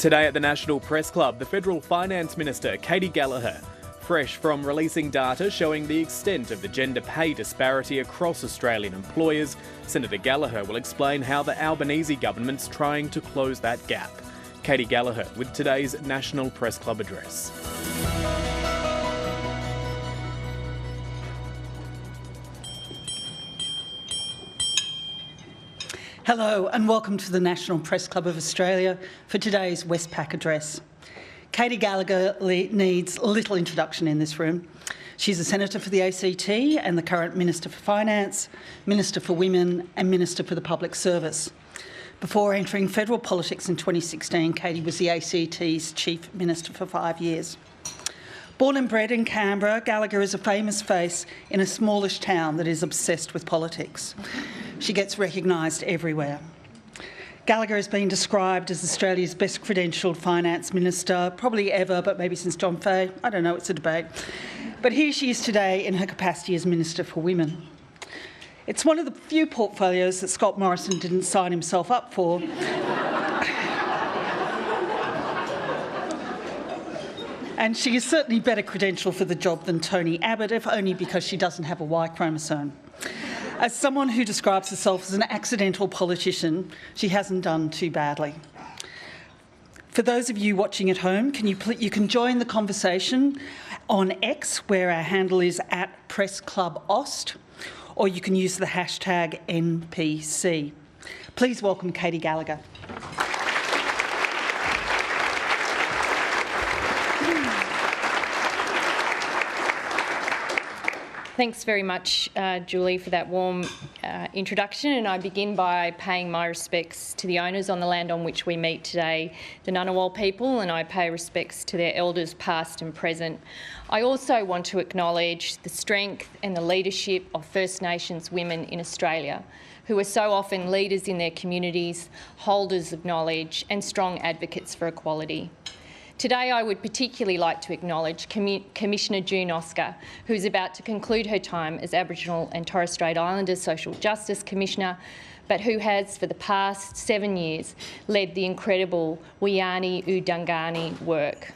Today at the National Press Club, the Federal Finance Minister, Katy Gallagher, fresh from releasing data showing the extent of the gender pay disparity across Australian employers, Senator Gallagher will explain how the Albanese government's trying to close that gap. Katy Gallagher with today's National Press Club address. Hello and welcome to the National Press Club of Australia for today's Westpac address. Katy Gallagher needs little introduction in this room. She's a Senator for the ACT and the current Minister for Finance, Minister for Women and Minister for the Public Service. Before entering federal politics in 2016, Katy was the ACT's Chief Minister for 5 years. Born and bred in Canberra, Gallagher is a famous face in a smallish town that is obsessed with politics. She gets recognised everywhere. Gallagher has been described as Australia's best credentialed finance minister, probably ever, but maybe since John Fay. I don't know, it's a debate. But here she is today in her capacity as Minister for Women. It's one of the few portfolios that Scott Morrison didn't sign himself up for. And she is certainly better credentialed for the job than Tony Abbott, if only because she doesn't have a Y chromosome. As someone who describes herself as an accidental politician, she hasn't done too badly. For those of you watching at home, you can join the conversation on X, where our handle is @PressClubAust, or you can use the hashtag NPC. Please welcome Katy Gallagher. Thanks very much, Julie, for that warm introduction, and I begin by paying my respects to the owners on the land on which we meet today, the Ngunnawal people, and I pay respects to their elders past and present. I also want to acknowledge the strength and the leadership of First Nations women in Australia, who are so often leaders in their communities, holders of knowledge and strong advocates for equality. Today I would particularly like to acknowledge Commissioner June Oscar, who is about to conclude her time as Aboriginal and Torres Strait Islander Social Justice Commissioner, but who has for the past 7 years led the incredible Wiyani Udangani work.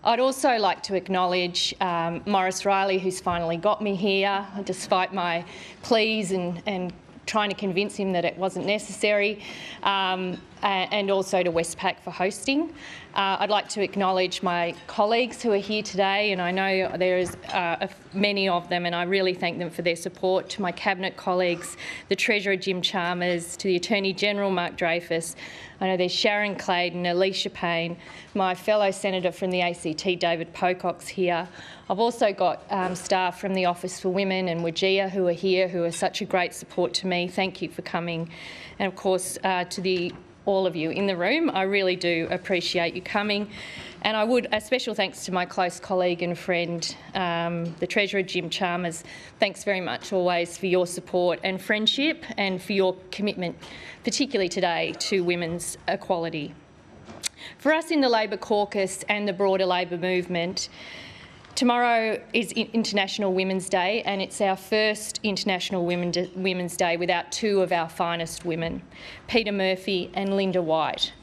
I'd also like to acknowledge Maurice Riley, who's finally got me here, despite my pleas and trying to convince him that it wasn't necessary, and also to Westpac for hosting. I'd like to acknowledge my colleagues who are here today, and I know there is many of them, and I really thank them for their support. To my Cabinet colleagues, the Treasurer Jim Chalmers, to the Attorney-General Mark Dreyfus. I know there's Sharon Claydon, Alicia Payne, my fellow Senator from the ACT, David Pocock's here. I've also got staff from the Office for Women and Wajia who are here, who are such a great support to me. Thank you for coming. And of course, to all of you in the room, I really do appreciate you coming. And a special thanks to my close colleague and friend, the Treasurer Jim Chalmers. Thanks very much always for your support and friendship and for your commitment, particularly today, to women's equality. For us in the Labor caucus and the broader Labor movement, tomorrow is International Women's Day, and it's our first International Women's Day without two of our finest women, Peter Murphy and Linda White.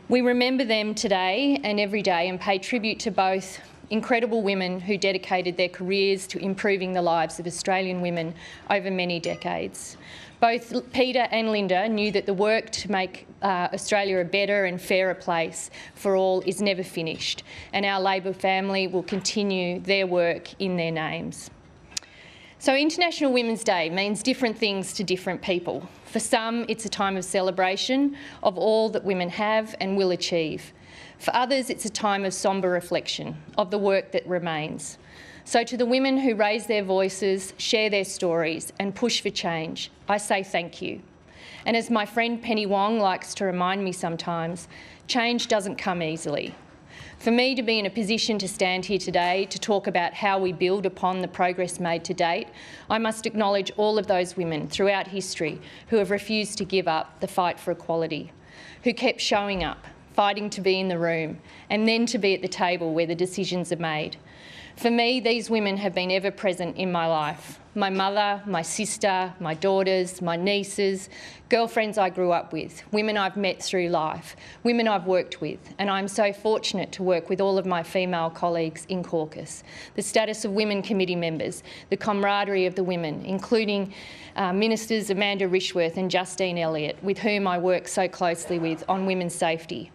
We remember them today and every day and pay tribute to both incredible women who dedicated their careers to improving the lives of Australian women over many decades. Both Peter and Linda knew that the work to make Australia a better and fairer place for all is never finished, and our Labor family will continue their work in their names. So International Women's Day means different things to different people. For some, it's a time of celebration of all that women have and will achieve. For others, it's a time of sombre reflection of the work that remains. So to the women who raise their voices, share their stories and push for change, I say thank you. And as my friend Penny Wong likes to remind me sometimes, change doesn't come easily. For me to be in a position to stand here today to talk about how we build upon the progress made to date, I must acknowledge all of those women throughout history who have refused to give up the fight for equality, who kept showing up, fighting to be in the room and then to be at the table where the decisions are made. For me, these women have been ever present in my life. My mother, my sister, my daughters, my nieces, girlfriends I grew up with, women I've met through life, women I've worked with, and I'm so fortunate to work with all of my female colleagues in caucus. The status of women committee members, the camaraderie of the women, including Ministers Amanda Rishworth and Justine Elliott, with whom I work so closely with on women's safety.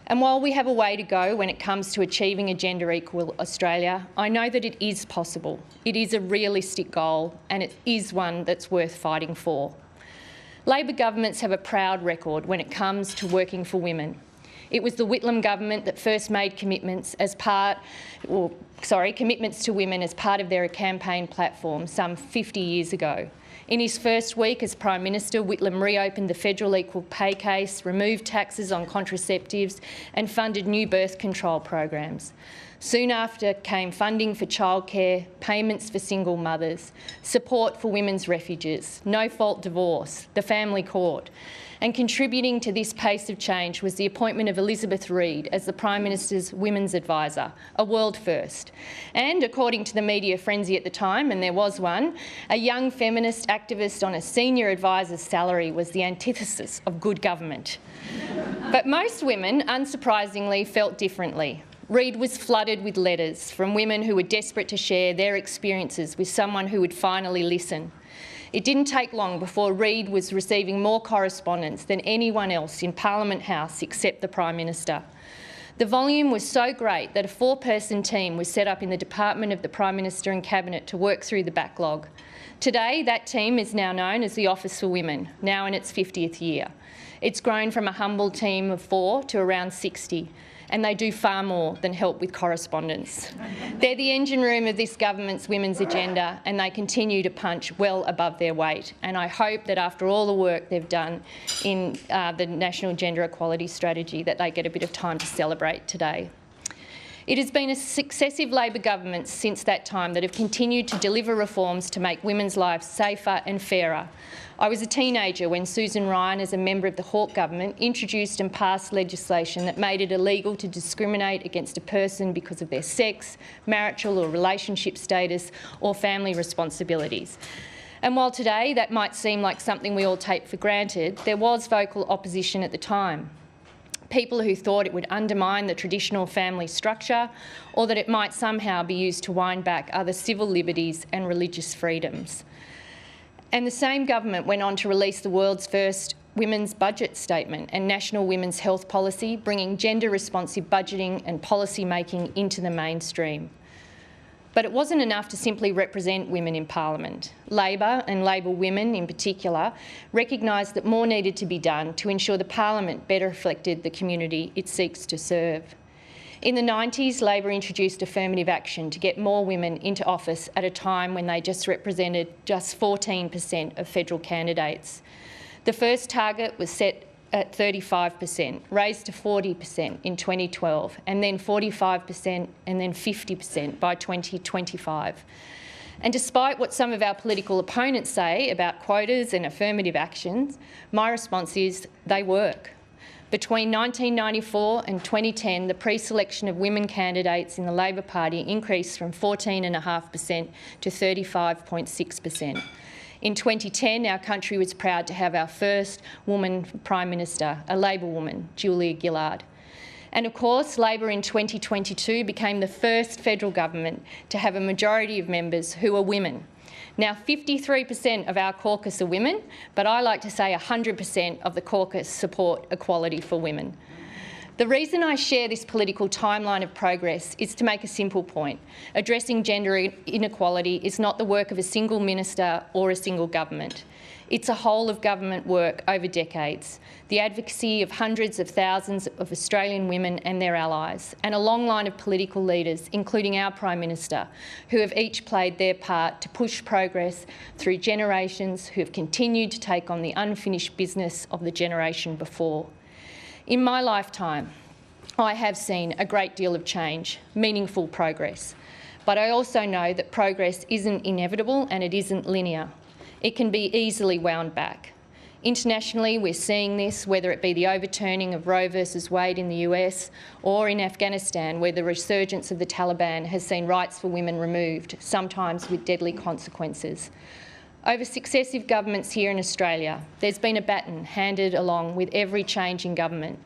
And while we have a way to go when it comes to achieving a gender-equal Australia, I know that it is possible. It is a realistic goal, and it is one that's worth fighting for. Labor governments have a proud record when it comes to working for women. It was the Whitlam government that first made commitments to women as part of their campaign platform some 50 years ago. In his first week as Prime Minister, Whitlam reopened the federal equal pay case, removed taxes on contraceptives and funded new birth control programs. Soon after came funding for childcare, payments for single mothers, support for women's refuges, no-fault divorce, the family court. And contributing to this pace of change was the appointment of Elizabeth Reid as the Prime Minister's Women's Advisor, a world first. And according to the media frenzy at the time, and there was one, a young feminist activist on a senior advisor's salary was the antithesis of good government. But most women, unsurprisingly, felt differently. Reid was flooded with letters from women who were desperate to share their experiences with someone who would finally listen. It didn't take long before Reid was receiving more correspondence than anyone else in Parliament House except the Prime Minister. The volume was so great that a 4-person team was set up in the Department of the Prime Minister and Cabinet to work through the backlog. Today, that team is now known as the Office for Women, now in its 50th year. It's grown from a humble team of 4 to around 60. And they do far more than help with correspondence. They're the engine room of this government's women's agenda, and they continue to punch well above their weight. And I hope that after all the work they've done in the National Gender Equality Strategy, that they get a bit of time to celebrate today. It has been a successive Labor governments since that time that have continued to deliver reforms to make women's lives safer and fairer. I was a teenager when Susan Ryan, as a member of the Hawke government, introduced and passed legislation that made it illegal to discriminate against a person because of their sex, marital or relationship status, or family responsibilities. And while today that might seem like something we all take for granted, there was vocal opposition at the time. People who thought it would undermine the traditional family structure, or that it might somehow be used to wind back other civil liberties and religious freedoms. And the same government went on to release the world's first women's budget statement and national women's health policy, bringing gender-responsive budgeting and policy making into the mainstream. But it wasn't enough to simply represent women in Parliament. Labor, and Labor women in particular, recognised that more needed to be done to ensure the Parliament better reflected the community it seeks to serve. In the 90s, Labor introduced affirmative action to get more women into office at a time when they just represented just 14% of federal candidates. The first target was set at 35%, raised to 40% in 2012, and then 45% and then 50% by 2025. And despite what some of our political opponents say about quotas and affirmative actions, my response is they work. Between 1994 and 2010, the pre-selection of women candidates in the Labor Party increased from 14.5% to 35.6%. In 2010, our country was proud to have our first woman Prime Minister, a Labor woman, Julia Gillard. And of course, Labor in 2022 became the first federal government to have a majority of members who are women. Now, 53% of our caucus are women, but I like to say 100% of the caucus support equality for women. The reason I share this political timeline of progress is to make a simple point. Addressing gender inequality is not the work of a single minister or a single government. It's a whole of government work over decades, the advocacy of hundreds of thousands of Australian women and their allies, and a long line of political leaders, including our Prime Minister, who have each played their part to push progress through generations who have continued to take on the unfinished business of the generation before. In my lifetime, I have seen a great deal of change, meaningful progress, but I also know that progress isn't inevitable and it isn't linear. It can be easily wound back. Internationally, we're seeing this, whether it be the overturning of Roe versus Wade in the US or in Afghanistan, where the resurgence of the Taliban has seen rights for women removed, sometimes with deadly consequences. Over successive governments here in Australia, there's been a baton handed along with every change in government.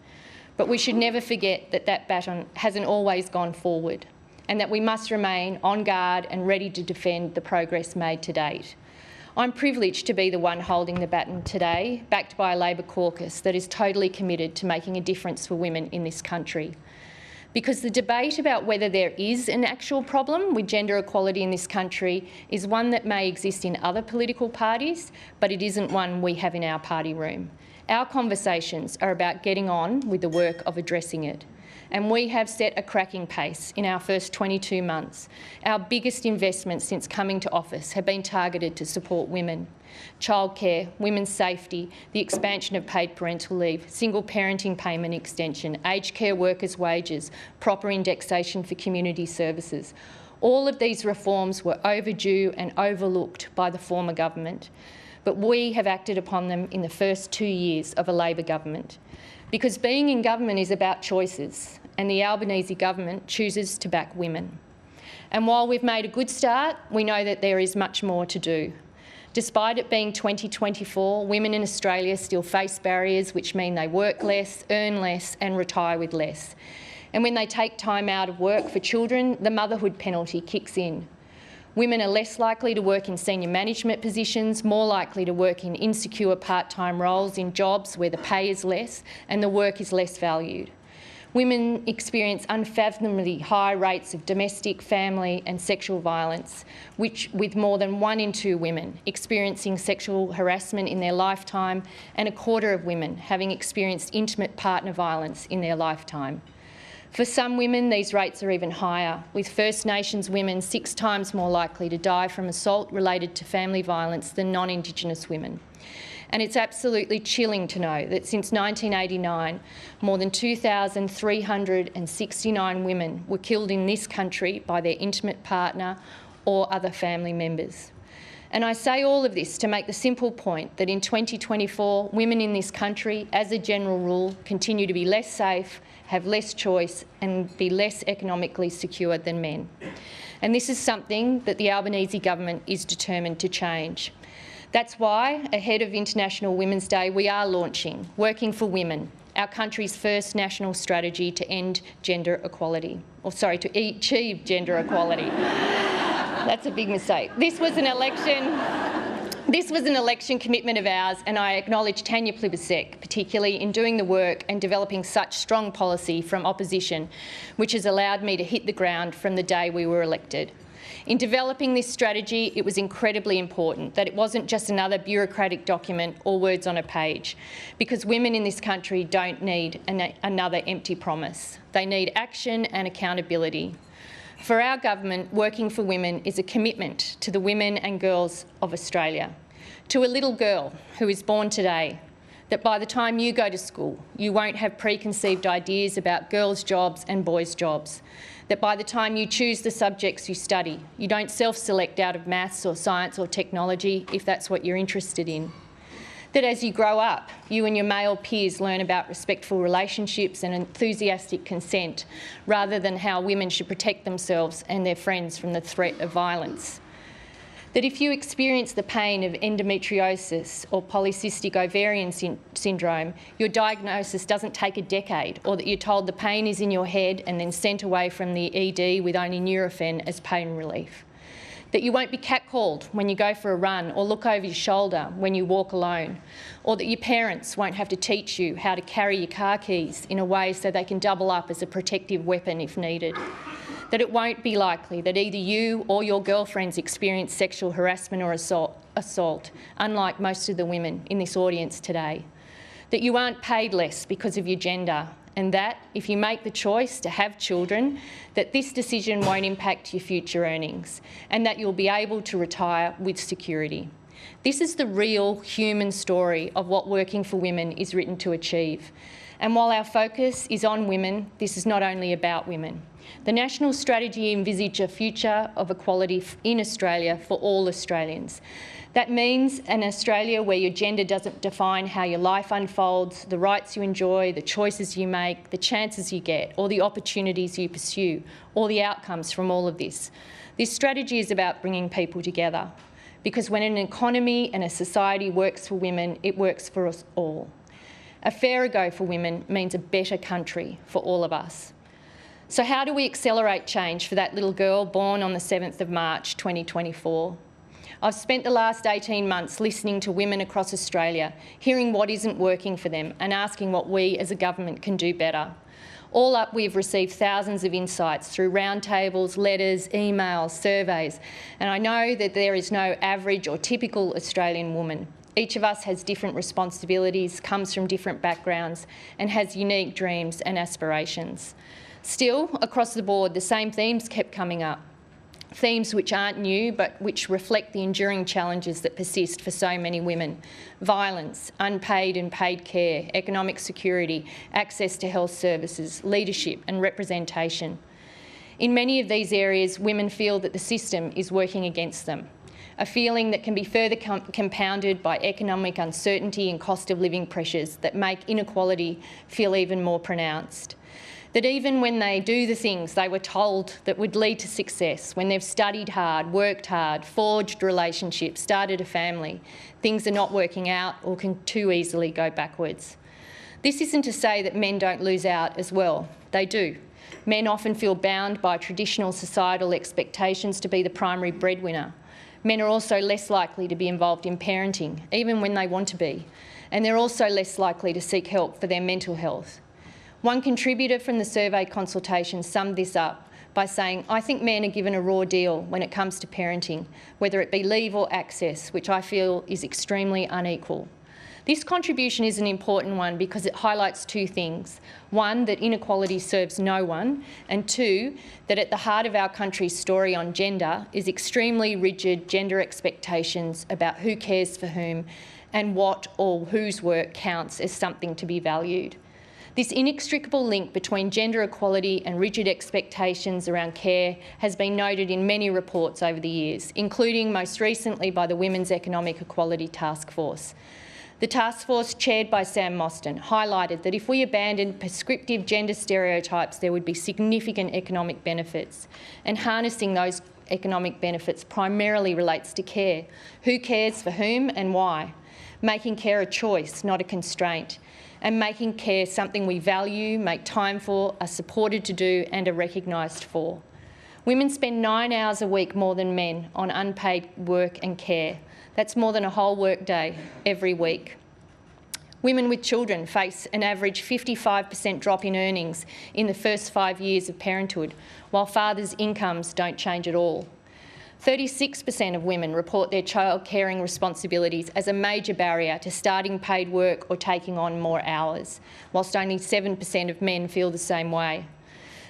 But we should never forget that that baton hasn't always gone forward, and that we must remain on guard and ready to defend the progress made to date. I'm privileged to be the one holding the baton today, backed by a Labor caucus that is totally committed to making a difference for women in this country. Because the debate about whether there is an actual problem with gender equality in this country is one that may exist in other political parties, but it isn't one we have in our party room. Our conversations are about getting on with the work of addressing it. And we have set a cracking pace in our first 22 months. Our biggest investments since coming to office have been targeted to support women. Childcare, women's safety, the expansion of paid parental leave, single parenting payment extension, aged care workers' wages, proper indexation for community services. All of these reforms were overdue and overlooked by the former government, but we have acted upon them in the first 2 years of a Labor government. Because being in government is about choices, and the Albanese government chooses to back women. And while we've made a good start, we know that there is much more to do. Despite it being 2024, women in Australia still face barriers which mean they work less, earn less and retire with less. And when they take time out of work for children, the motherhood penalty kicks in. Women are less likely to work in senior management positions, more likely to work in insecure part-time roles in jobs where the pay is less and the work is less valued. Women experience unfathomably high rates of domestic, family and sexual violence, with more than 1 in 2 women experiencing sexual harassment in their lifetime and a quarter of women having experienced intimate partner violence in their lifetime. For some women, these rates are even higher, with First Nations women 6 times more likely to die from assault related to family violence than non-Indigenous women. And it's absolutely chilling to know that since 1989, more than 2,369 women were killed in this country by their intimate partner or other family members. And I say all of this to make the simple point that in 2024, women in this country, as a general rule, continue to be less safe, have less choice and be less economically secure than men. And this is something that the Albanese government is determined to change. That's why, ahead of International Women's Day, we are launching Working for Women, our country's first national strategy to end gender equality, to achieve gender equality. That's a big mistake. This was an election commitment of ours, and I acknowledge Tanya Plibersek, particularly in doing the work and developing such strong policy from opposition, which has allowed me to hit the ground from the day we were elected. In developing this strategy, it was incredibly important that it wasn't just another bureaucratic document or words on a page, because women in this country don't need another empty promise. They need action and accountability. For our government, Working for Women is a commitment to the women and girls of Australia, to a little girl who is born today, that by the time you go to school, you won't have preconceived ideas about girls' jobs and boys' jobs, that by the time you choose the subjects you study, you don't self-select out of maths or science or technology if that's what you're interested in. That as you grow up, you and your male peers learn about respectful relationships and enthusiastic consent, rather than how women should protect themselves and their friends from the threat of violence. That if you experience the pain of endometriosis or polycystic ovarian syndrome, your diagnosis doesn't take a decade, or that you're told the pain is in your head and then sent away from the ED with only Nurofen as pain relief. That you won't be catcalled when you go for a run or look over your shoulder when you walk alone, or that your parents won't have to teach you how to carry your car keys in a way so they can double up as a protective weapon if needed. That it won't be likely that either you or your girlfriends experience sexual harassment or assault, unlike most of the women in this audience today. That you aren't paid less because of your gender, and that, if you make the choice to have children, that this decision won't impact your future earnings, and that you'll be able to retire with security. This is the real human story of what working for women is written to achieve. And while our focus is on women, this is not only about women. The national strategy envisaged a future of equality in Australia for all Australians. That means an Australia where your gender doesn't define how your life unfolds, the rights you enjoy, the choices you make, the chances you get, or the opportunities you pursue, or the outcomes from all of this. This strategy is about bringing people together, because when an economy and a society works for women, it works for us all. A fairer go for women means a better country for all of us. So how do we accelerate change for that little girl born on the 7th of March 2024? I've spent the last 18 months listening to women across Australia, hearing what isn't working for them and asking what we as a government can do better. All up, we've received thousands of insights through roundtables, letters, emails, surveys, and I know that there is no average or typical Australian woman. Each of us has different responsibilities, comes from different backgrounds, and has unique dreams and aspirations. Still, across the board, the same themes kept coming up. Themes which aren't new, but which reflect the enduring challenges that persist for so many women. Violence, unpaid and paid care, economic security, access to health services, leadership and representation. In many of these areas, women feel that the system is working against them. A feeling that can be further compounded by economic uncertainty and cost of living pressures that make inequality feel even more pronounced. That even when they do the things they were told that would lead to success, when they've studied hard, worked hard, forged relationships, started a family, things are not working out or can too easily go backwards. This isn't to say that men don't lose out as well. They do. Men often feel bound by traditional societal expectations to be the primary breadwinner. Men are also less likely to be involved in parenting, even when they want to be. And they're also less likely to seek help for their mental health. One contributor from the survey consultation summed this up by saying, "I think men are given a raw deal when it comes to parenting, whether it be leave or access, which I feel is extremely unequal." This contribution is an important one because it highlights two things. One, that inequality serves no one, and two, that at the heart of our country's story on gender is extremely rigid gender expectations about who cares for whom and what or whose work counts as something to be valued. This inextricable link between gender equality and rigid expectations around care has been noted in many reports over the years, including most recently by the Women's Economic Equality Task Force. The task force, chaired by Sam Mostyn, highlighted that if we abandoned prescriptive gender stereotypes, there would be significant economic benefits, and harnessing those economic benefits primarily relates to care. Who cares for whom and why? Making care a choice, not a constraint, and making care something we value, make time for, are supported to do and are recognised for. Women spend 9 hours a week more than men on unpaid work and care. That's more than a whole work day every week. Women with children face an average 55% drop in earnings in the first 5 years of parenthood, while fathers' incomes don't change at all. 36% of women report their child caring responsibilities as a major barrier to starting paid work or taking on more hours, whilst only 7% of men feel the same way.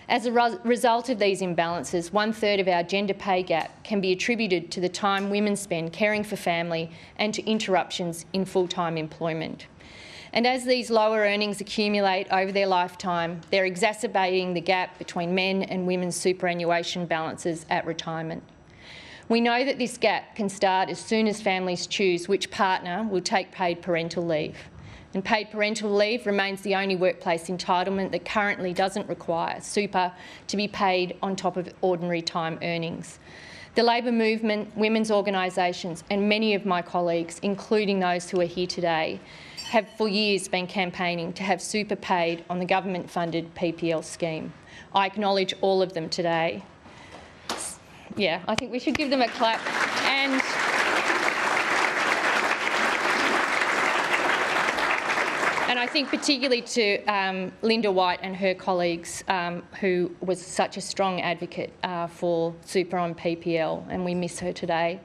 As a result of these imbalances, 1/3 of our gender pay gap can be attributed to the time women spend caring for family and to interruptions in full-time employment. And as these lower earnings accumulate over their lifetime, they're exacerbating the gap between men and women's superannuation balances at retirement. We know that this gap can start as soon as families choose which partner will take paid parental leave. And paid parental leave remains the only workplace entitlement that currently doesn't require super to be paid on top of ordinary time earnings. The Labor movement, women's organisations and many of my colleagues, including those who are here today, have for years been campaigning to have super paid on the government-funded PPL scheme. I acknowledge all of them today. Yeah, I think we should give them a clap. And I think particularly to Linda White and her colleagues, who was such a strong advocate for super on PPL, and we miss her today.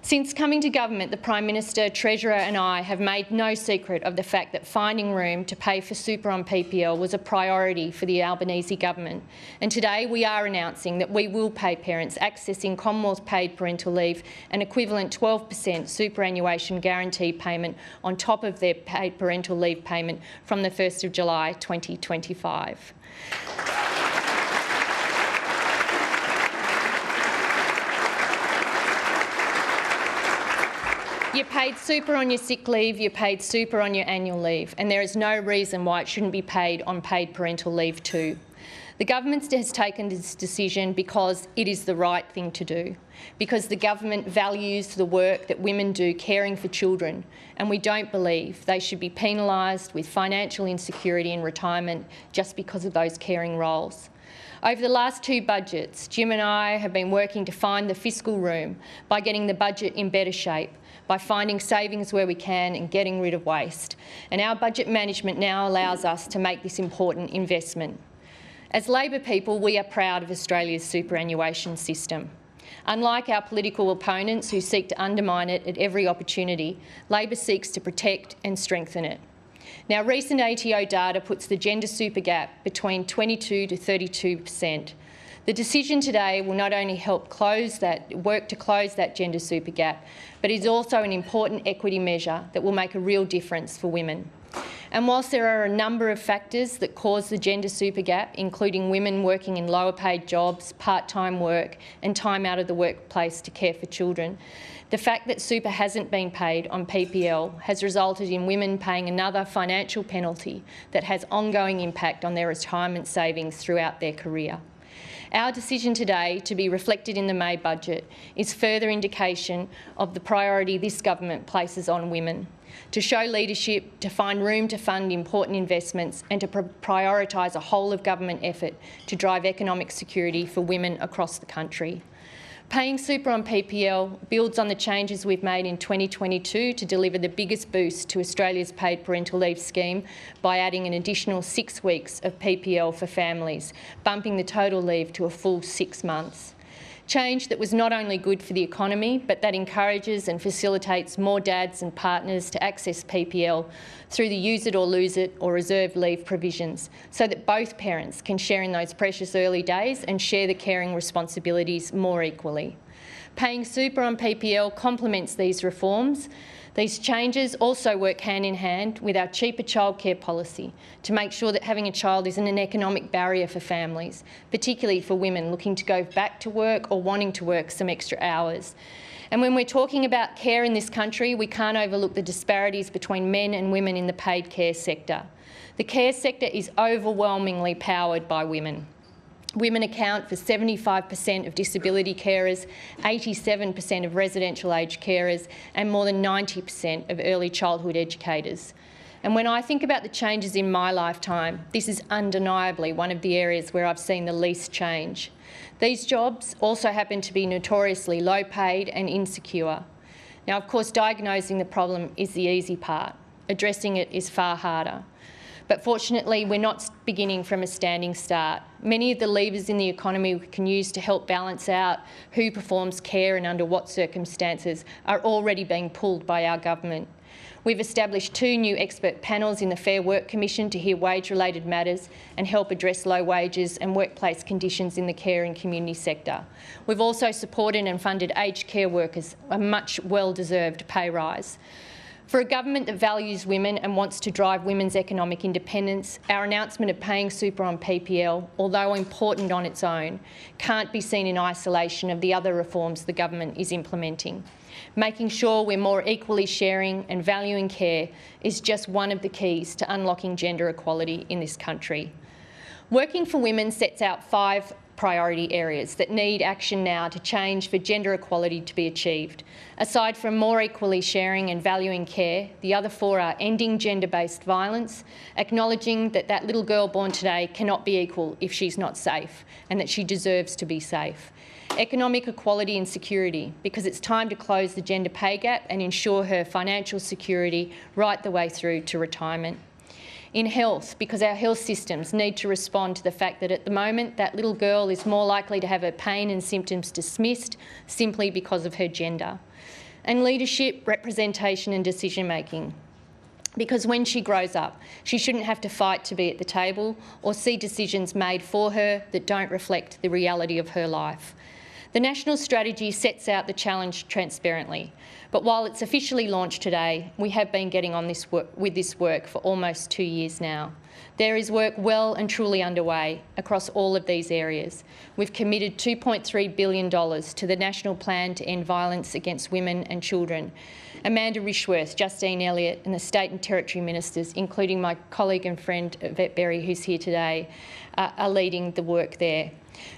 Since coming to government, the Prime Minister, Treasurer and I have made no secret of the fact that finding room to pay for super on PPL was a priority for the Albanese government. And today we are announcing that we will pay parents accessing Commonwealth paid parental leave an equivalent 12% superannuation guarantee payment on top of their paid parental leave payment from the 1st of July 2025. You paid super on your sick leave, you paid super on your annual leave, and there is no reason why it shouldn't be paid on paid parental leave too. The government has taken this decision because it is the right thing to do, because the government values the work that women do caring for children, and we don't believe they should be penalised with financial insecurity in retirement just because of those caring roles. Over the last 2 budgets, Jim and I have been working to find the fiscal room by getting the budget in better shape, by finding savings where we can and getting rid of waste. And our budget management now allows us to make this important investment. As Labor people, we are proud of Australia's superannuation system. Unlike our political opponents who seek to undermine it at every opportunity, Labor seeks to protect and strengthen it. Now, recent ATO data puts the gender super gap between 22 to 32%. The decision today will not only help work to close that gender super gap, but is also an important equity measure that will make a real difference for women. And whilst there are a number of factors that cause the gender super gap, including women working in lower paid jobs, part-time work and time out of the workplace to care for children, the fact that super hasn't been paid on PPL has resulted in women paying another financial penalty that has ongoing impact on their retirement savings throughout their career. Our decision today to be reflected in the May budget is further indication of the priority this government places on women, to show leadership, to find room to fund important investments and to prioritise a whole-of-government effort to drive economic security for women across the country. Paying super on PPL builds on the changes we've made in 2022 to deliver the biggest boost to Australia's paid parental leave scheme by adding an additional 6 weeks of PPL for families, bumping the total leave to a full 6 months. Change that was not only good for the economy, but that encourages and facilitates more dads and partners to access PPL through the use it or lose it or reserved leave provisions, so that both parents can share in those precious early days and share the caring responsibilities more equally. Paying super on PPL complements these reforms. These changes also work hand in hand with our cheaper childcare policy to make sure that having a child isn't an economic barrier for families, particularly for women looking to go back to work or wanting to work some extra hours. And when we're talking about care in this country, we can't overlook the disparities between men and women in the paid care sector. The care sector is overwhelmingly powered by women. Women account for 75% of disability carers, 87% of residential aged carers and more than 90% of early childhood educators. And when I think about the changes in my lifetime, this is undeniably one of the areas where I've seen the least change. These jobs also happen to be notoriously low paid and insecure. Now, of course, diagnosing the problem is the easy part. Addressing it is far harder. But fortunately, we're not beginning from a standing start. Many of the levers in the economy we can use to help balance out who performs care and under what circumstances are already being pulled by our government. We've established 2 new expert panels in the Fair Work Commission to hear wage-related matters and help address low wages and workplace conditions in the care and community sector. We've also supported and funded aged care workers, a much well-deserved pay rise. For a government that values women and wants to drive women's economic independence, our announcement of paying super on PPL, although important on its own, can't be seen in isolation of the other reforms the government is implementing. Making sure we're more equally sharing and valuing care is just one of the keys to unlocking gender equality in this country. Working for Women sets out 5 priority areas that need action now to change for gender equality to be achieved. Aside from more equally sharing and valuing care, the other 4 are ending gender-based violence, acknowledging that that little girl born today cannot be equal if she's not safe and that she deserves to be safe. Economic equality and security, because it's time to close the gender pay gap and ensure her financial security right the way through to retirement. In health, because our health systems need to respond to the fact that at the moment that little girl is more likely to have her pain and symptoms dismissed simply because of her gender. and leadership, representation and decision-making. Because when she grows up, she shouldn't have to fight to be at the table or see decisions made for her that don't reflect the reality of her life. The National Strategy sets out the challenge transparently, but while it's officially launched today, we have been getting on with this work for almost 2 years now. There is work well and truly underway across all of these areas. We've committed $2.3 billion to the National Plan to End Violence Against Women and Children. Amanda Rishworth, Justine Elliott and the State and Territory Ministers, including my colleague and friend Yvette Berry, who's here today, are leading the work there.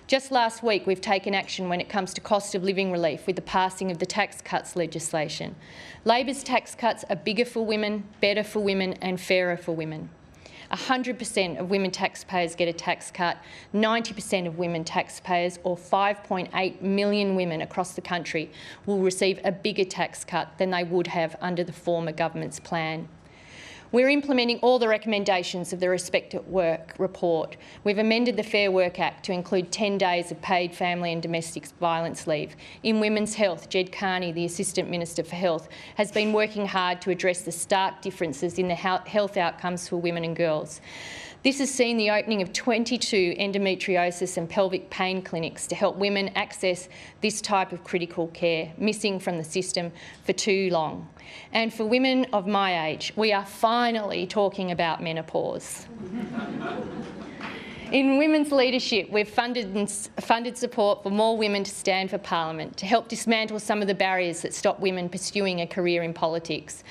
Just last week, we've taken action when it comes to cost of living relief with the passing of the tax cuts legislation. Labor's tax cuts are bigger for women, better for women and fairer for women. 100% of women taxpayers get a tax cut, 90% of women taxpayers, or 5.8 million women across the country, will receive a bigger tax cut than they would have under the former government's plan. We're implementing all the recommendations of the Respect at Work report. We've amended the Fair Work Act to include 10 days of paid family and domestic violence leave. In women's health, Jed Carney, the Assistant Minister for Health, has been working hard to address the stark differences in the health outcomes for women and girls. This has seen the opening of 22 endometriosis and pelvic pain clinics to help women access this type of critical care, missing from the system for too long. And for women of my age, we are finally talking about menopause. In women's leadership, we've funded support for more women to stand for Parliament to help dismantle some of the barriers that stop women pursuing a career in politics.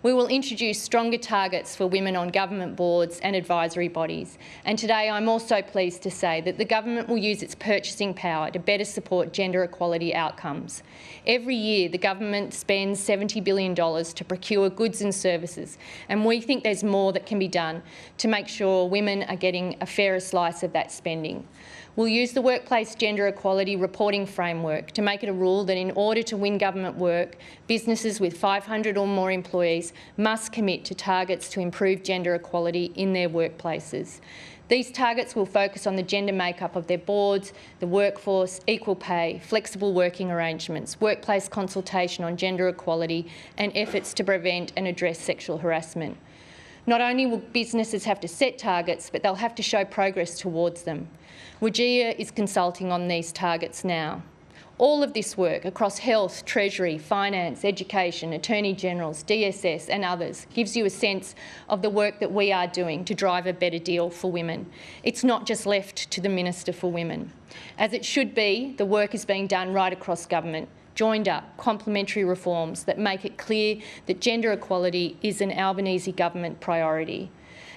We will introduce stronger targets for women on government boards and advisory bodies. And today I'm also pleased to say that the government will use its purchasing power to better support gender equality outcomes. Every year the government spends $70 billion to procure goods and services, and we think there's more that can be done to make sure women are getting a fairer slice of that spending. We'll use the Workplace Gender Equality Reporting Framework to make it a rule that in order to win government work, businesses with 500 or more employees must commit to targets to improve gender equality in their workplaces. These targets will focus on the gender makeup of their boards, the workforce, equal pay, flexible working arrangements, workplace consultation on gender equality and efforts to prevent and address sexual harassment. Not only will businesses have to set targets, but they'll have to show progress towards them. WGEA is consulting on these targets now. All of this work across health, treasury, finance, education, attorney generals, DSS and others gives you a sense of the work that we are doing to drive a better deal for women. It's not just left to the Minister for Women. As it should be, the work is being done right across government, joined up, complementary reforms that make it clear that gender equality is an Albanese government priority.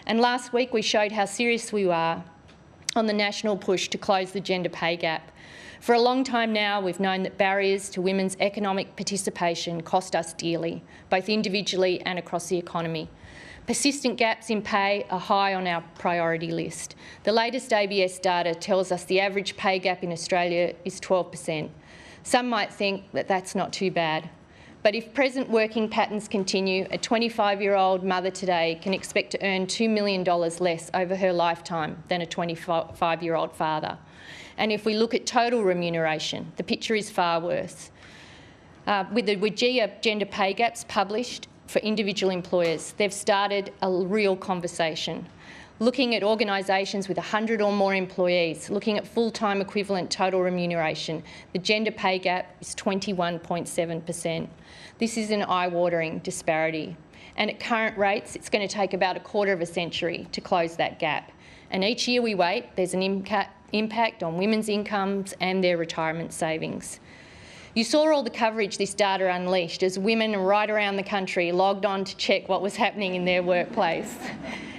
And last week we showed how serious we are on the national push to close the gender pay gap. For a long time now, we've known that barriers to women's economic participation cost us dearly, both individually and across the economy. Persistent gaps in pay are high on our priority list. The latest ABS data tells us the average pay gap in Australia is 12%. Some might think that that's not too bad. But if present working patterns continue, a 25-year-old mother today can expect to earn $2 million less over her lifetime than a 25-year-old father. And if we look at total remuneration, the picture is far worse. With the WGEA gender pay gaps published for individual employers, they've started a real conversation. Looking at organisations with 100 or more employees, looking at full-time equivalent total remuneration, the gender pay gap is 21.7%. This is an eye-watering disparity. And at current rates, it's going to take about a quarter of a century to close that gap. And each year we wait, there's an impact on women's incomes and their retirement savings. You saw all the coverage this data unleashed as women right around the country logged on to check what was happening in their workplace.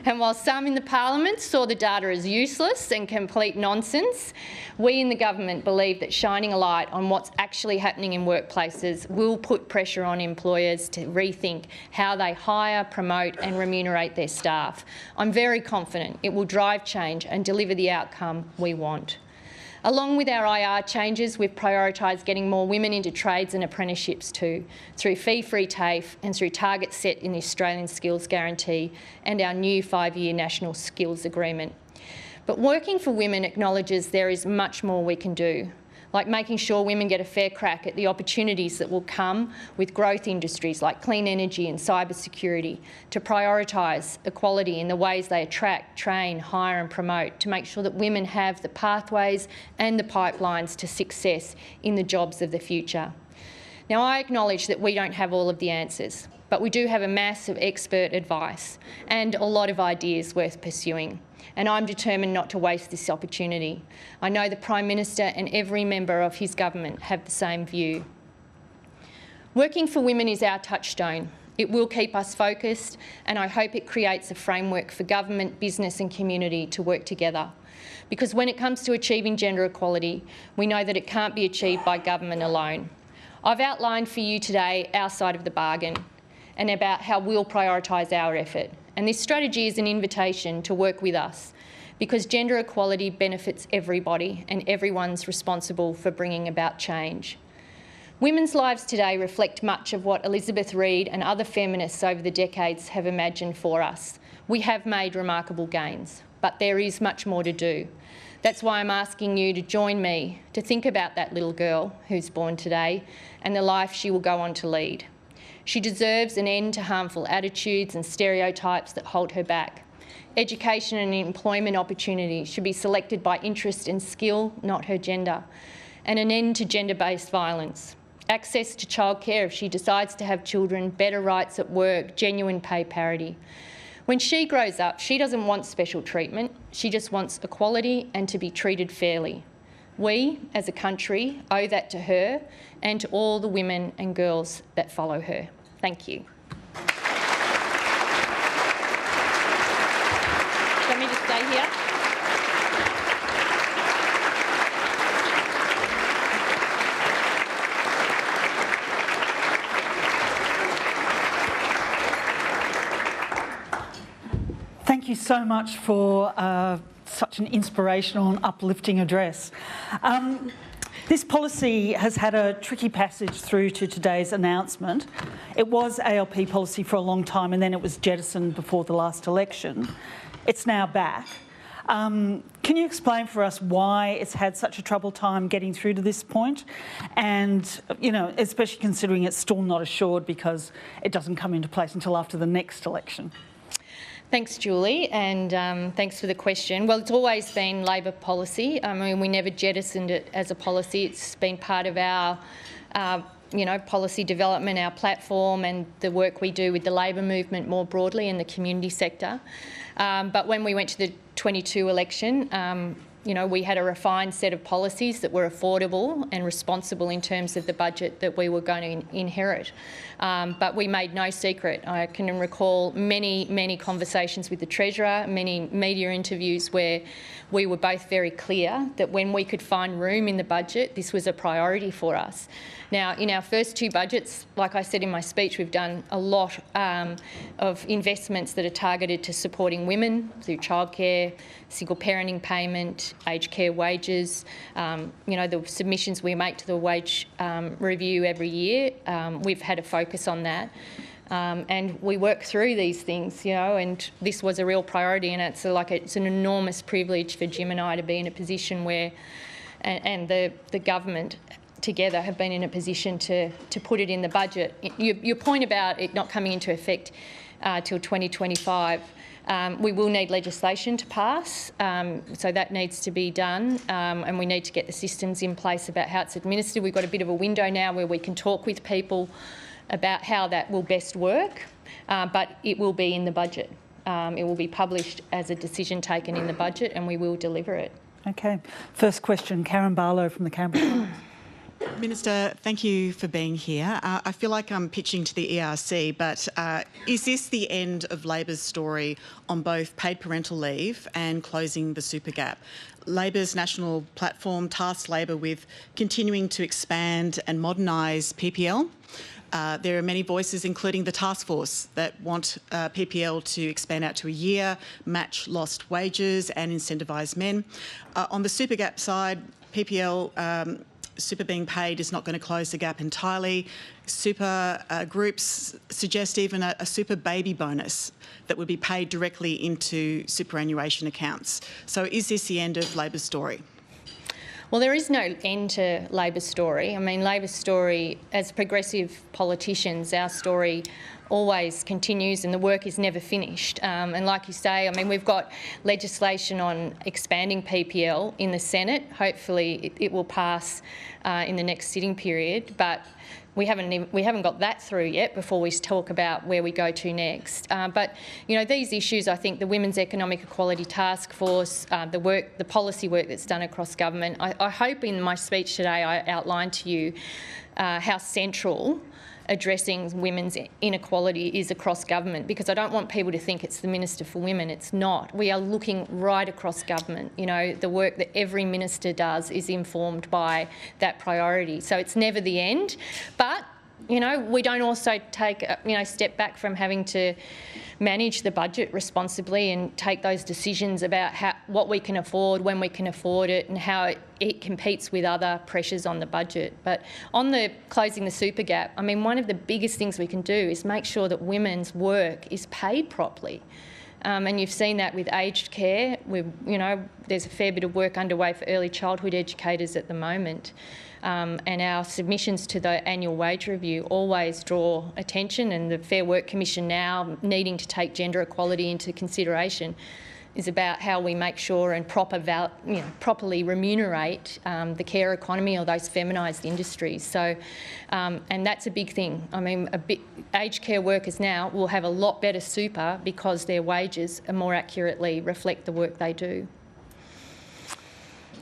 And while some in the Parliament saw the data as useless and complete nonsense, we in the government believe that shining a light on what's actually happening in workplaces will put pressure on employers to rethink how they hire, promote and remunerate their staff. I'm very confident it will drive change and deliver the outcome we want. Along with our IR changes, we've prioritised getting more women into trades and apprenticeships too, through fee-free TAFE and through targets set in the Australian Skills Guarantee and our new 5-year National Skills Agreement. But working for women acknowledges there is much more we can do. like making sure women get a fair crack at the opportunities that will come with growth industries like clean energy and cybersecurity, to prioritise equality in the ways they attract, train, hire and promote, to make sure that women have the pathways and the pipelines to success in the jobs of the future. Now, I acknowledge that we don't have all of the answers, but we do have a mass of expert advice and a lot of ideas worth pursuing. And I'm determined not to waste this opportunity. I know the Prime Minister and every member of his government have the same view. Working for women is our touchstone. It will keep us focused, and I hope it creates a framework for government, business and community to work together. Because when it comes to achieving gender equality, we know that it can't be achieved by government alone. I've outlined for you today our side of the bargain and about how we'll prioritise our effort. And this strategy is an invitation to work with us, because gender equality benefits everybody and everyone's responsible for bringing about change. Women's lives today reflect much of what Elizabeth Reed and other feminists over the decades have imagined for us. We have made remarkable gains, but there is much more to do. That's why I'm asking you to join me to think about that little girl who's born today and the life she will go on to lead. She deserves an end to harmful attitudes and stereotypes that hold her back. Education and employment opportunities should be selected by interest and skill, not her gender. And an end to gender-based violence. Access to childcare if she decides to have children, better rights at work, genuine pay parity. When she grows up, she doesn't want special treatment. She just wants equality and to be treated fairly. We, as a country, owe that to her and to all the women and girls that follow her. Thank you. Want me to stay here? Thank you so much for such an inspirational and uplifting address. This policy has had a tricky passage through to today's announcement. It was ALP policy for a long time and then it was jettisoned before the last election. It's now back. Can you explain for us why it's had such a troubled time getting through to this point? And, you know, especially considering it's still not assured because it doesn't come into place until after the next election. Thanks, Julie, and thanks for the question. Well, it's always been Labor policy. I mean, we never jettisoned it as a policy. It's been part of our, policy development, our platform, and the work we do with the labour movement more broadly in the community sector. But when we went to the 22 election, we had a refined set of policies that were affordable and responsible in terms of the budget that we were going to inherit. But we made no secret. I can recall many conversations with the Treasurer, many media interviews where we were both very clear that when we could find room in the budget, this was a priority for us. Now, in our first two budgets, like I said in my speech, we've done a lot of investments that are targeted to supporting women through childcare, single parenting payment, aged care wages, the submissions we make to the wage review every year, we've had a focus on that. And we work through these things, and this was a real priority, and it's an enormous privilege for Jim and I to be in a position where, and the government together have been in a position to put it in the budget. Your point about it not coming into effect till 2025, we will need legislation to pass, so that needs to be done, and we need to get the systems in place about how it's administered. We've got a bit of a window now where we can talk with people about how that will best work, but it will be in the budget. It will be published as a decision taken in the budget, and we will deliver it. Okay. First question, Karen Barlow from the Canberra Times. Minister, thank you for being here. I feel like I'm pitching to the ERC, but is this the end of Labor's story on both paid parental leave and closing the super gap? Labor's national platform tasks Labor with continuing to expand and modernise PPL. There are many voices, including the task force, that want PPL to expand out to a year, match lost wages and incentivise men. On the super gap side, PPL super being paid is not going to close the gap entirely. Super groups suggest even a super baby bonus that would be paid directly into superannuation accounts. So is this the end of Labor's story? Well, there is no end to Labor's story. I mean, Labor's story, as progressive politicians, our story always continues and the work is never finished. And like you say, I mean, we've got legislation on expanding PPL in the Senate. Hopefully it will pass in the next sitting period, but we haven't got that through yet before we talk about where we go to next. But you know, these issues, I think the Women's Economic Equality Task Force, the policy work that's done across government. I hope in my speech today I outlined to you how central addressing women's inequality is across government, because I don't want people to think it's the Minister for Women. It's not. We are looking right across government. You know, the work that every minister does is informed by that priority. So it's never the end. But, you know, we don't also take, step back from having to manage the budget responsibly and take those decisions about what we can afford, when we can afford it, and how it competes with other pressures on the budget. But on the closing the super gap, I mean, one of the biggest things we can do is make sure that women's work is paid properly. And you've seen that with aged care. There's a fair bit of work underway for early childhood educators at the moment. And our submissions to the annual wage review always draw attention, and the Fair Work Commission now needing to take gender equality into consideration is about how we make sure and properly remunerate the care economy or those feminised industries. So, and that's a big thing. I mean, aged care workers now will have a lot better super because their wages more accurately reflect the work they do.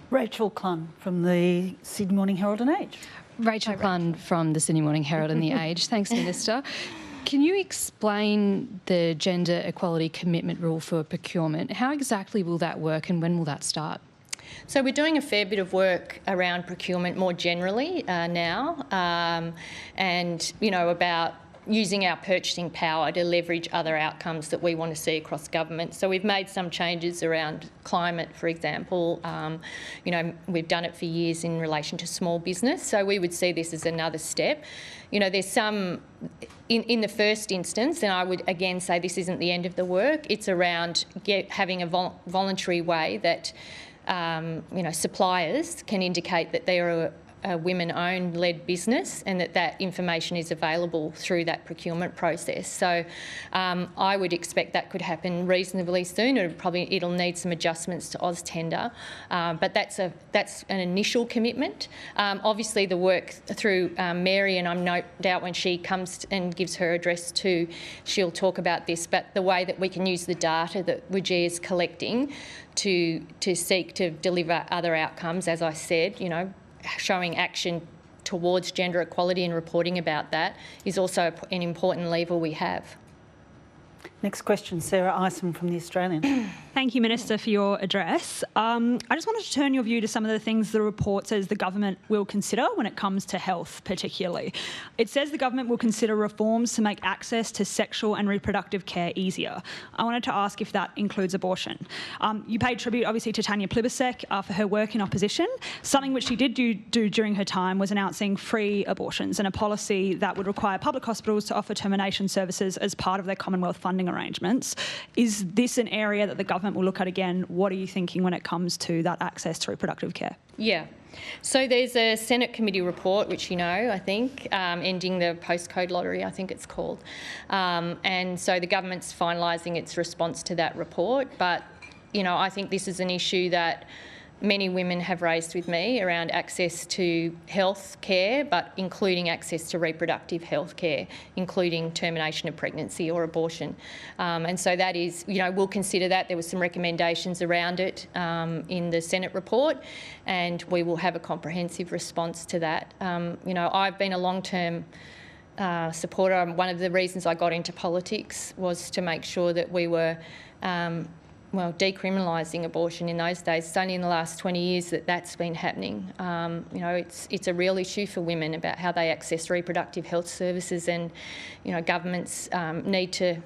Rachel Clun from the Sydney Morning Herald and Age. Rachel Clun from the Sydney Morning Herald and the Age. Thanks, Minister. Can you explain the gender equality commitment rule for procurement? How exactly will that work and when will that start? So we're doing a fair bit of work around procurement more generally now, and, you know, about using our purchasing power to leverage other outcomes that we want to see across government. So we've made some changes around climate, for example. We've done it for years in relation to small business. So we would see this as another step. You know, there's some, in the first instance, and I would again say this isn't the end of the work, it's around having a voluntary way that, suppliers can indicate that they are a women-owned led business and that information is available through that procurement process. So I would expect that could happen reasonably soon. It'll need some adjustments to AusTender, but that's an initial commitment. Obviously the work through Mary, and I'm no doubt when she comes and gives her address too, she'll talk about this, but the way that we can use the data that WGEA is collecting to seek to deliver other outcomes, as I said, you know, showing action towards gender equality and reporting about that is also an important lever we have. Next question, Sarah Ison from The Australian. Thank you, Minister, for your address. I just wanted to turn your view to some of the things the report says the government will consider when it comes to health, particularly. It says the government will consider reforms to make access to sexual and reproductive care easier. I wanted to ask if that includes abortion. You paid tribute, obviously, to Tanya Plibersek for her work in opposition. Something which she did do during her time was announcing free abortions and a policy that would require public hospitals to offer termination services as part of their Commonwealth funding arrangements. Is this an area that the government will look at again? What are you thinking when it comes to that access to reproductive care? Yeah. So there's a Senate committee report, which you know, I think, ending the postcode lottery, I think it's called. And so the government's finalising its response to that report. But, you know, I think this is an issue that many women have raised with me around access to health care, but including access to reproductive health care, including termination of pregnancy or abortion. And so that is, you know, we'll consider that. There were some recommendations around it in the Senate report, and we will have a comprehensive response to that. You know, I've been a long-term supporter. One of the reasons I got into politics was to make sure that we were decriminalising abortion in those days. It's only in the last 20 years that that's been happening. You know, it's a real issue for women about how they access reproductive health services, and, you know, governments need to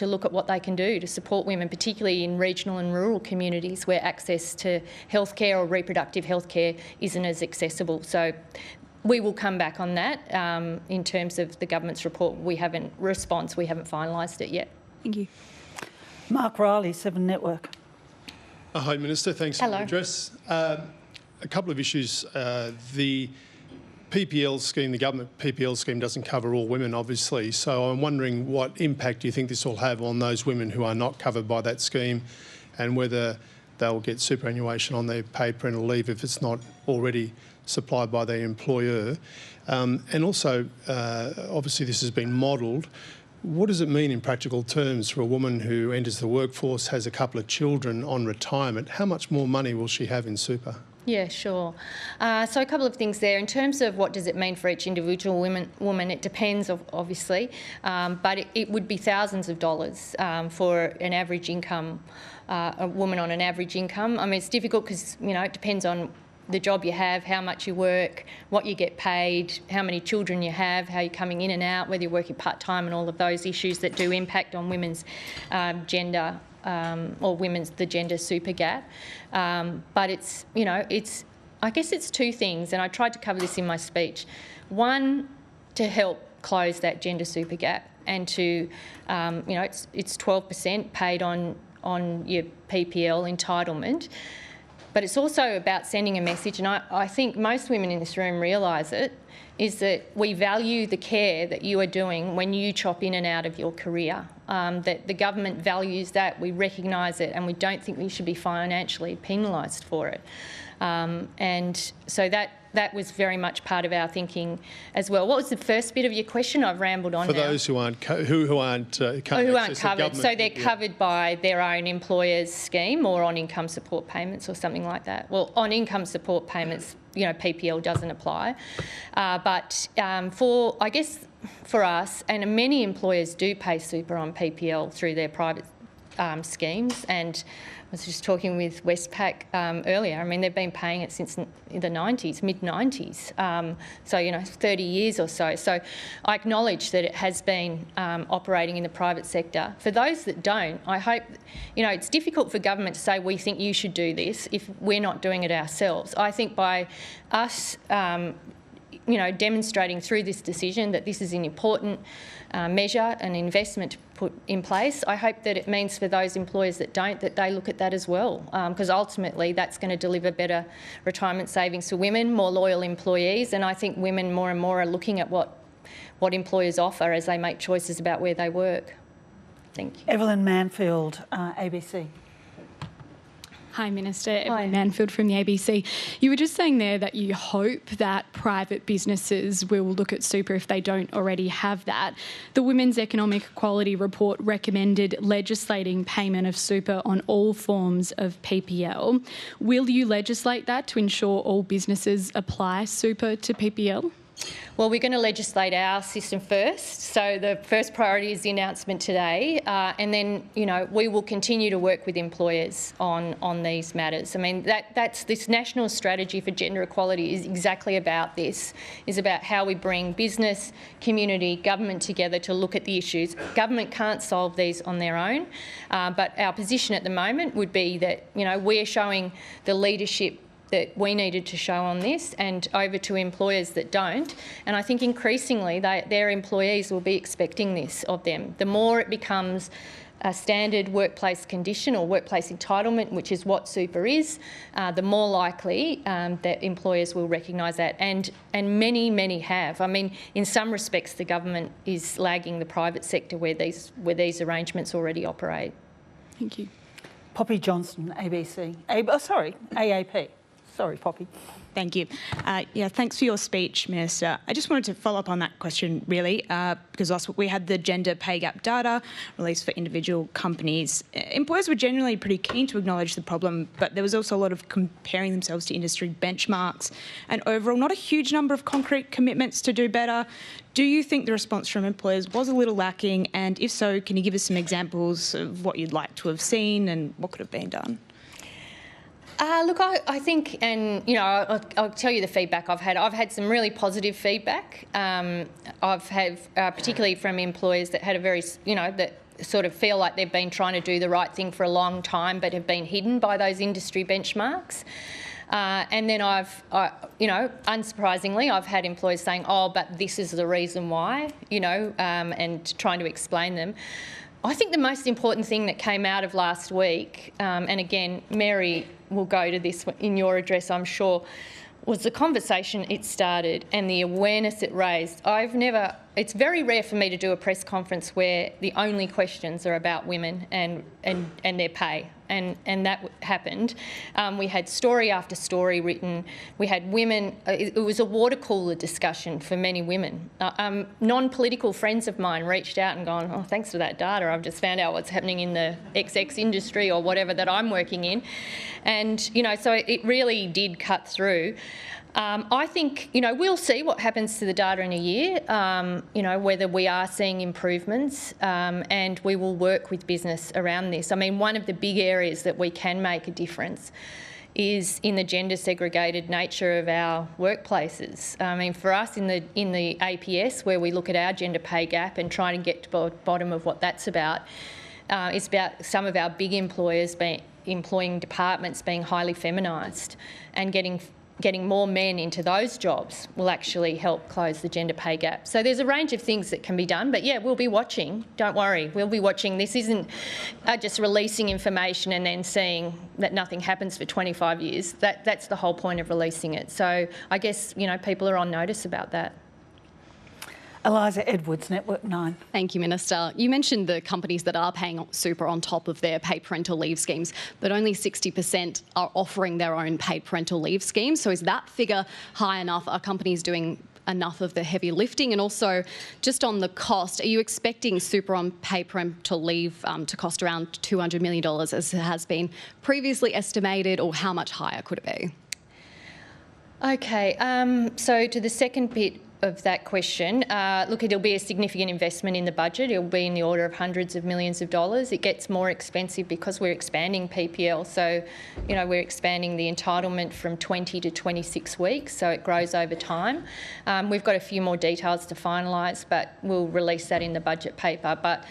look at what they can do to support women, particularly in regional and rural communities where access to healthcare or reproductive healthcare isn't as accessible. So we will come back on that in terms of the government's report. We haven't finalised it yet. Thank you. Mark Riley, 7 Network. Hi, Minister. Thanks Hello. for the address. A couple of issues. The PPL scheme, the government PPL scheme, doesn't cover all women, obviously. So I'm wondering what impact do you think this will have on those women who are not covered by that scheme, and whether they'll get superannuation on their paid parental leave if it's not already supplied by their employer. And also, obviously this has been modelled. What does it mean in practical terms for a woman who enters the workforce, has a couple of children on retirement? How much more money will she have in super? Yeah, sure. So a couple of things there. In terms of what does it mean for each individual woman, it depends, obviously, but it would be thousands of dollars for an average income, a woman on an average income. I mean, it's difficult because, it depends on the job you have, how much you work, what you get paid, how many children you have, how you're coming in and out, whether you're working part-time, and all of those issues that do impact on women's gender or the gender super gap. But it's, I guess it's two things, and I tried to cover this in my speech. One, to help close that gender super gap, and to, it's 12% paid on your PPL entitlement. But it's also about sending a message, and I think most women in this room realise it, is that we value the care that you are doing when you chop in and out of your career, that the government values that, we recognise it, and we don't think we should be financially penalised for it. And so that was very much part of our thinking as well. What was the first bit of your question? I've rambled on for now. For those who aren't covered, so they're covered by their own employer's scheme or on income support payments or something like that. Well, on income support payments, PPL doesn't apply. But I guess for us, and many employers do pay super on PPL through their private schemes, and I was just talking with Westpac earlier. I mean, they've been paying it since the 90s, mid-90s, so, 30 years or so. So I acknowledge that it has been operating in the private sector. For those that don't, I hope, it's difficult for government to say, we think you should do this if we're not doing it ourselves. I think by us demonstrating through this decision that this is an important measure, an investment to put in place, I hope that it means for those employers that don't, that they look at that as well, because ultimately that's going to deliver better retirement savings for women, more loyal employees, and I think women more and more are looking at what employers offer as they make choices about where they work. Thank you. Evelyn Manfield, ABC. Hi, Minister. Evelyn Manfield from the ABC. You were just saying there that you hope that private businesses will look at super if they don't already have that. The Women's Economic Equality Report recommended legislating payment of super on all forms of PPL. Will you legislate that to ensure all businesses apply super to PPL? Well, we're going to legislate our system first. So the first priority is the announcement today, and then we will continue to work with employers on these matters. I mean, that's this national strategy for gender equality is exactly about this. Is about how we bring business, community, government together to look at the issues. Government can't solve these on their own, but our position at the moment would be that we're showing the leadership that we needed to show on this, and over to employers that don't. And I think increasingly their employees will be expecting this of them. The more it becomes a standard workplace condition or workplace entitlement, which is what super is, the more likely that employers will recognise that. And many have. I mean, in some respects, the government is lagging the private sector where these arrangements already operate. Thank you. Poppy Johnson, ABC. AAP. Sorry, Poppy. Thank you. Thanks for your speech, Minister. I just wanted to follow up on that question, really, because last week we had the gender pay gap data released for individual companies. Employers were generally pretty keen to acknowledge the problem, but there was also a lot of comparing themselves to industry benchmarks and overall not a huge number of concrete commitments to do better. Do you think the response from employers was a little lacking? And if so, can you give us some examples of what you'd like to have seen and what could have been done? Look, I think, and I'll tell you the feedback I've had. I've had some really positive feedback. I've had, particularly from employers that had a very, that sort of feel like they've been trying to do the right thing for a long time, but have been hidden by those industry benchmarks. And then unsurprisingly, I've had employers saying, "Oh, but this is the reason why," and trying to explain them. I think the most important thing that came out of last week, and again, Mary will go to this in your address, I'm sure, was the conversation it started and the awareness it raised. It's very rare for me to do a press conference where the only questions are about women and their pay, and that happened. We had story after story written. We had women, it was a water cooler discussion for many women. Non-political friends of mine reached out and gone, oh, thanks for that data, I've just found out what's happening in the XX industry or whatever that I'm working in. And, so it really did cut through. I think, we'll see what happens to the data in a year, whether we are seeing improvements, and we will work with business around this. I mean, one of the big areas that we can make a difference is in the gender segregated nature of our workplaces. I mean, for us in the APS, where we look at our gender pay gap and try to get to the bottom of what that's about, it's about some of our big employers employing departments being highly feminised, and getting more men into those jobs will actually help close the gender pay gap. So there's a range of things that can be done, but yeah, we'll be watching. Don't worry, we'll be watching. This isn't just releasing information and then seeing that nothing happens for 25 years. That's the whole point of releasing it. So I guess, people are on notice about that. Eliza Edwards, Network 9. Thank you, Minister. You mentioned the companies that are paying super on top of their paid parental leave schemes, but only 60% are offering their own paid parental leave schemes. So is that figure high enough? Are companies doing enough of the heavy lifting? And also, just on the cost, are you expecting super on paid parental leave to cost around $200 million, as it has been previously estimated, or how much higher could it be? Okay, so to the second bit of that question, look, it'll be a significant investment in the budget. It'll be in the order of hundreds of millions of dollars. It gets more expensive because we're expanding PPL. So, we're expanding the entitlement from 20 to 26 weeks, so it grows over time. We've got a few more details to finalise, but we'll release that in the budget paper. But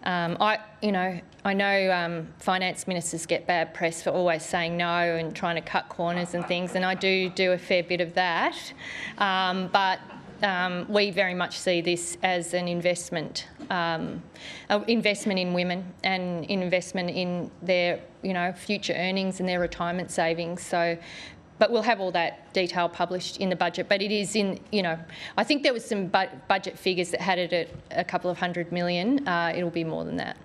I know finance ministers get bad press for always saying no and trying to cut corners and things, and I do a fair bit of that. But we very much see this as an investment in women and investment in their, future earnings and their retirement savings. So, but we'll have all that detail published in the budget. But it is in, I think there was some budget figures that had it at a couple of $100 million. It'll be more than that.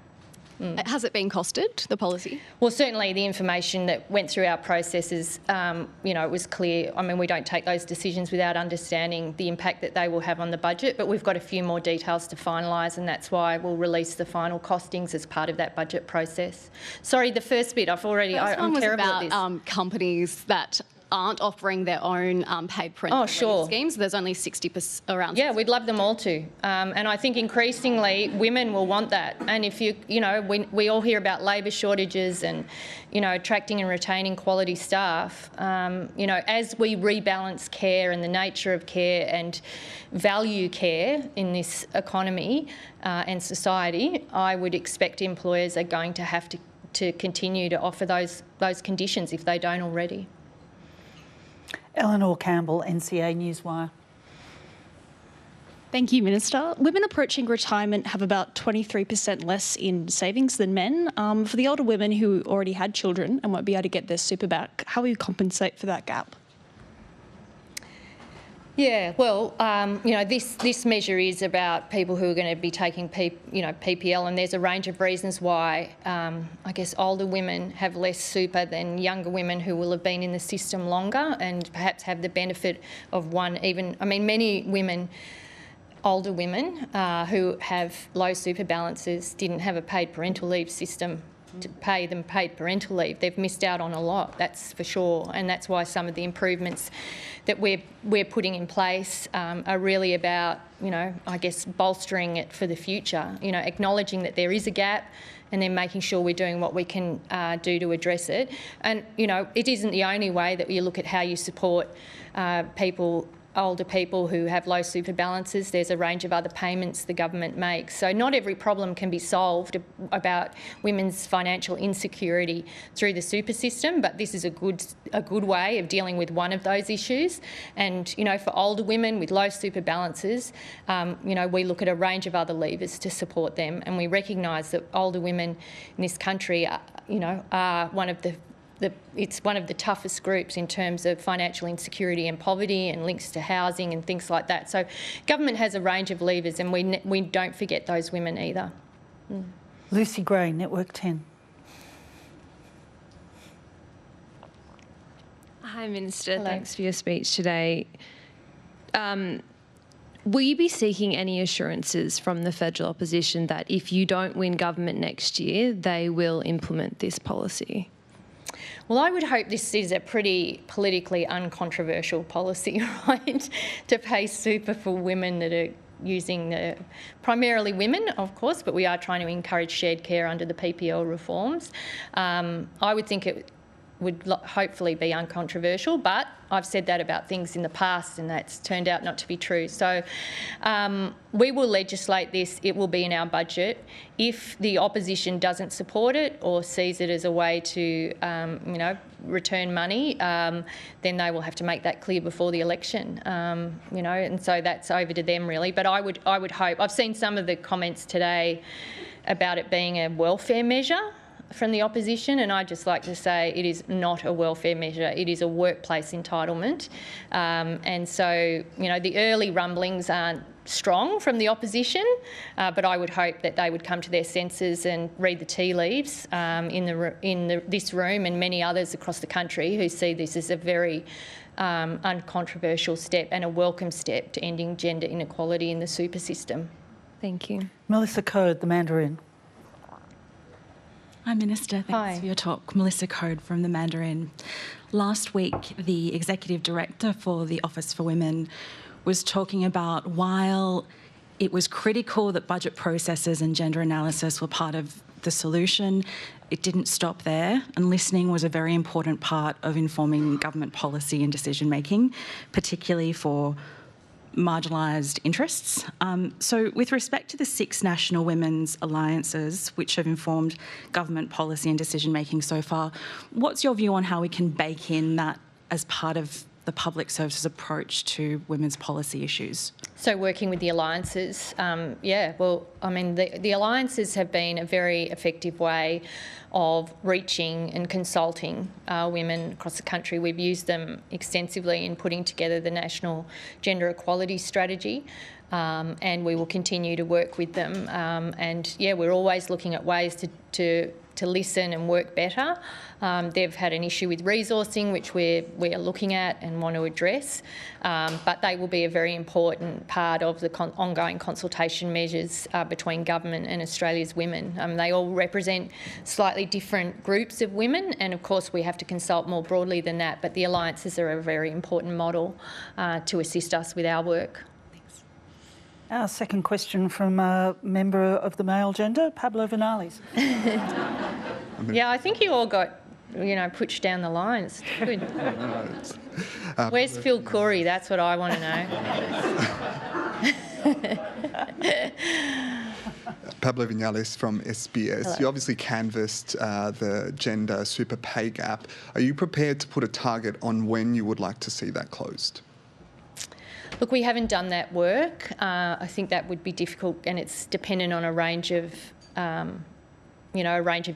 Has it been costed, the policy? Well, certainly the information that went through our processes, it was clear. I mean, we don't take those decisions without understanding the impact that they will have on the budget, but we've got a few more details to finalise, and that's why we'll release the final costings as part of that budget process. Sorry, the first bit, I'm terrible at this. Companies that aren't offering their own paid parental leave schemes. There's only 60% around. Yeah, we'd love them all to. And I think increasingly women will want that. And if we all hear about labour shortages and, attracting and retaining quality staff, as we rebalance care and the nature of care and value care in this economy and society, I would expect employers are going to have to continue to offer those conditions if they don't already. Eleanor Campbell, NCA Newswire. Thank you, Minister. Women approaching retirement have about 23% less in savings than men. For the older women who already had children and won't be able to get their super back, how will you compensate for that gap? Yeah, well, this measure is about people who are going to be taking PPL, and there's a range of reasons why I guess older women have less super than younger women who will have been in the system longer and perhaps have the benefit of many women, older women who have low super balances didn't have a paid parental leave system to pay them paid parental leave. They've missed out on a lot, that's for sure, and that's why some of the improvements that we're putting in place are really about, I guess, bolstering it for the future, acknowledging that there is a gap and then making sure we're doing what we can do to address it. And, it isn't the only way that you look at how you support older people who have low super balances. There's a range of other payments the government makes. So not every problem can be solved about women's financial insecurity through the super system, but this is a good way of dealing with one of those issues. And, for older women with low super balances, we look at a range of other levers to support them, and we recognise that older women in this country are one of the it's one of the toughest groups in terms of financial insecurity and poverty and links to housing and things like that. So government has a range of levers, and we don't forget those women either. Lucy Gray, Network 10. Hi, Minister. Hello. Thanks for your speech today. Will you be seeking any assurances from the federal opposition that if you don't win government next year, they will implement this policy? Well, I would hope this is a pretty politically uncontroversial policy, right, to pay super for women that are using primarily women, of course, but we are trying to encourage shared care under the PPL reforms. I would think it would hopefully be uncontroversial, but I've said that about things in the past and that's turned out not to be true. So we will legislate this. It will be in our budget. If the opposition doesn't support it or sees it as a way to, return money, then they will have to make that clear before the election, and so that's over to them really. But I would hope, I've seen some of the comments today about it being a welfare measure from the opposition, and I'd just like to say it is not a welfare measure. It is a workplace entitlement. And so, the early rumblings aren't strong from the opposition, but I would hope that they would come to their senses and read the tea leaves in this room and many others across the country who see this as a very uncontroversial step and a welcome step to ending gender inequality in the super system. Thank you. Melissa Code, The Mandarin. Hi, Minister. Thanks for your talk. Melissa Code from The Mandarin. Last week, the Executive Director for the Office for Women was talking about while it was critical that budget processes and gender analysis were part of the solution, it didn't stop there, and listening was a very important part of informing government policy and decision-making, particularly for marginalised interests. So with respect to the 6 national women's alliances which have informed government policy and decision-making so far, what's your view on how we can bake in that as part of the public services approach to women's policy issues? So working with the alliances, the alliances have been a very effective way of reaching and consulting women across the country. We've used them extensively in putting together the National Gender Equality Strategy, and we will continue to work with them. We're always looking at ways to listen and work better. They've had an issue with resourcing, which we are looking at and want to address, but they will be a very important part of the ongoing consultation measures between government and Australia's women. They all represent slightly different groups of women, and of course we have to consult more broadly than that, but the alliances are a very important model to assist us with our work. Our second question from a member of the male gender, Pablo Vinales. Yeah, I think you all got, pushed down the line. It's good. Where's Phil Corey? That's what I want to know. Pablo Vinales from SBS. Hello. You obviously canvassed the gender super pay gap. Are you prepared to put a target on when you would like to see that closed? Look, we haven't done that work. I think that would be difficult, and it's dependent on a range of,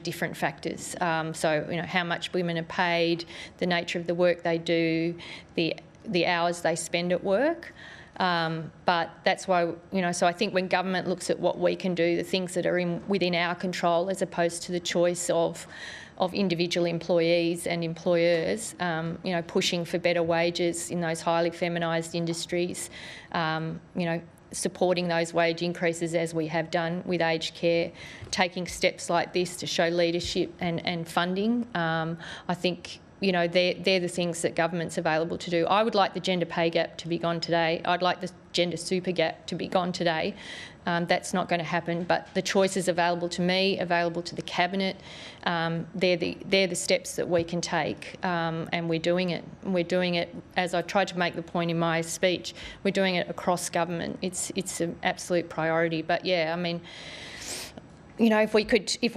different factors. How much women are paid, the nature of the work they do, the hours they spend at work. But that's why, so I think when government looks at what we can do, the things that are within our control, as opposed to the choice of individual employees and employers, pushing for better wages in those highly feminised industries, supporting those wage increases as we have done with aged care, taking steps like this to show leadership and funding. I think, they're the things that government's available to do. I would like the gender pay gap to be gone today. I'd like the gender super gap to be gone today. That's not going to happen, but the choices available to me, available to the Cabinet, they're the steps that we can take, and we're doing it. We're doing it, as I tried to make the point in my speech, we're doing it across government. It's an absolute priority. But yeah, I mean, if we